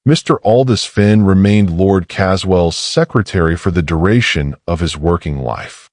Mr. Aldous Finn remained Lord Caswell's secretary for the duration of his working life.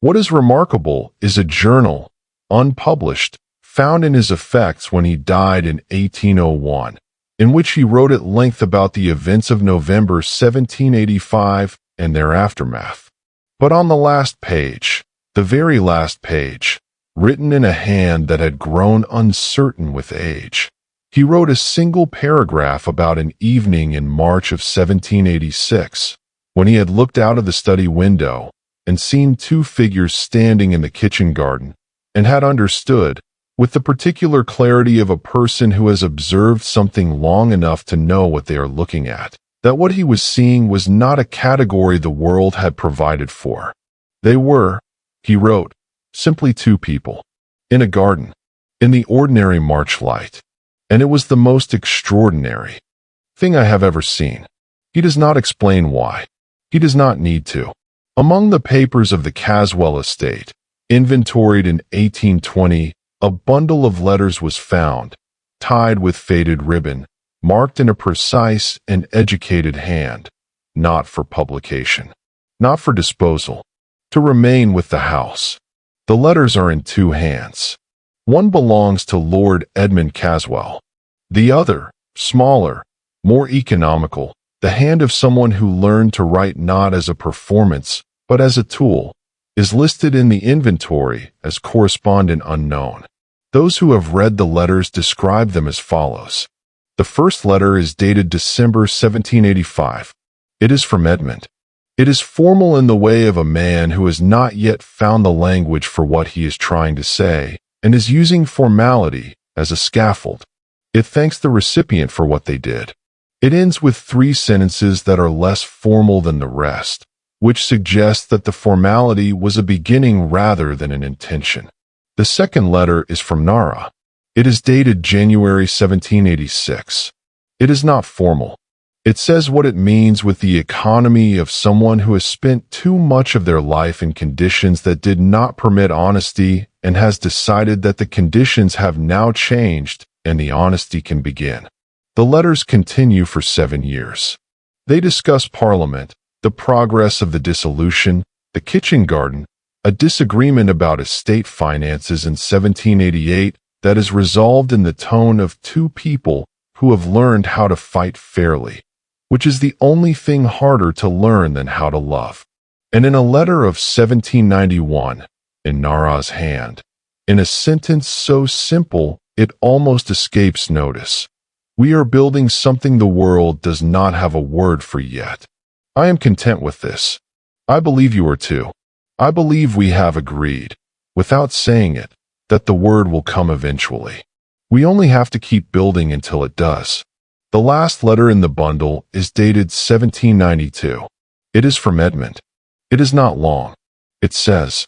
What is remarkable is a journal, unpublished, found in his effects when he died in 1801, in which he wrote at length about the events of November 1785 and their aftermath. But on the last page, the very last page, written in a hand that had grown uncertain with age, he wrote a single paragraph about an evening in March of 1786, when he had looked out of the study window and seen two figures standing in the kitchen garden, and had understood, with the particular clarity of a person who has observed something long enough to know what they are looking at, that what he was seeing was not a category the world had provided for. They were, he wrote, simply two people, in a garden, in the ordinary March light. And it was the most extraordinary thing I have ever seen. He does not explain why. He does not need to. Among the papers of the Caswell estate, inventoried in 1820, a bundle of letters was found, tied with faded ribbon, marked in a precise and educated hand, not for publication, not for disposal, to remain with the house. The letters are in two hands. One belongs to Lord Edmund Caswell. The other, smaller, more economical, the hand of someone who learned to write not as a performance, but as a tool, is listed in the inventory as correspondent unknown. Those who have read the letters describe them as follows. The first letter is dated December 1785. It is from Edmund. It is formal in the way of a man who has not yet found the language for what he is trying to say, and is using formality as a scaffold. It thanks the recipient for what they did. It ends with three sentences that are less formal than the rest, which suggests that the formality was a beginning rather than an intention. The second letter is from Nara. It is dated January 1786. It is not formal. It says what it means with the economy of someone who has spent too much of their life in conditions that did not permit honesty and has decided that the conditions have now changed and the honesty can begin. The letters continue for 7 years. They discuss Parliament, the progress of the dissolution, the kitchen garden, a disagreement about estate finances in 1788 that is resolved in the tone of two people who have learned how to fight fairly, which is the only thing harder to learn than how to love. And in a letter of 1791, in Nara's hand, in a sentence so simple it almost escapes notice, we are building something the world does not have a word for yet. I am content with this. I believe you are too. I believe we have agreed, without saying it, that the word will come eventually. We only have to keep building until it does. The last letter in the bundle is dated 1792. It is from Edmund. It is not long. It says,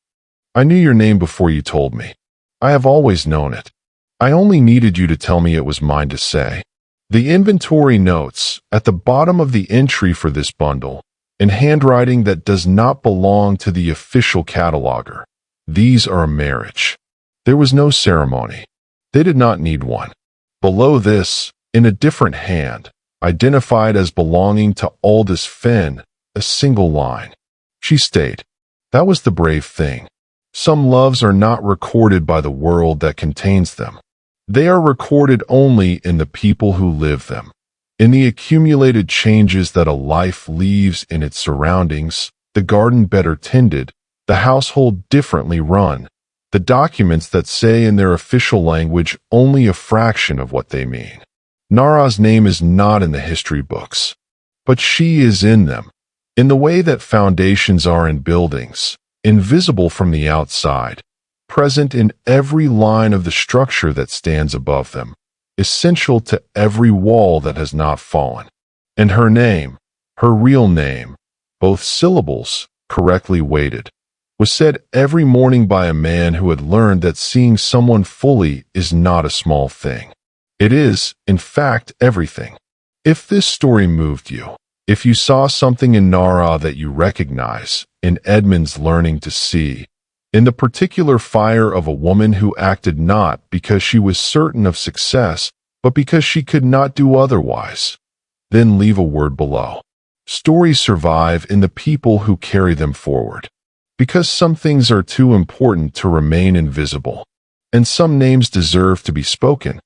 I knew your name before you told me. I have always known it. I only needed you to tell me it was mine to say. The inventory notes, at the bottom of the entry for this bundle, in handwriting that does not belong to the official cataloger, these are a marriage. There was no ceremony. They did not need one. Below this, in a different hand, identified as belonging to Aldous Finn, a single line. She stayed. That was the brave thing. Some loves are not recorded by the world that contains them. They are recorded only in the people who live them, in the accumulated changes that a life leaves in its surroundings, the garden better tended, the household differently run, the documents that say in their official language only a fraction of what they mean. Nara's name is not in the history books, but she is in them, in the way that foundations are in buildings, invisible from the outside, present in every line of the structure that stands above them, essential to every wall that has not fallen. And her name, her real name, both syllables, correctly weighted, was said every morning by a man who had learned that seeing someone fully is not a small thing. It is, in fact, everything. If this story moved you, if you saw something in Nara that you recognize, in Edmund's learning to see, in the particular fire of a woman who acted not because she was certain of success, but because she could not do otherwise, then leave a word below. Stories survive in the people who carry them forward, because some things are too important to remain invisible, and some names deserve to be spoken.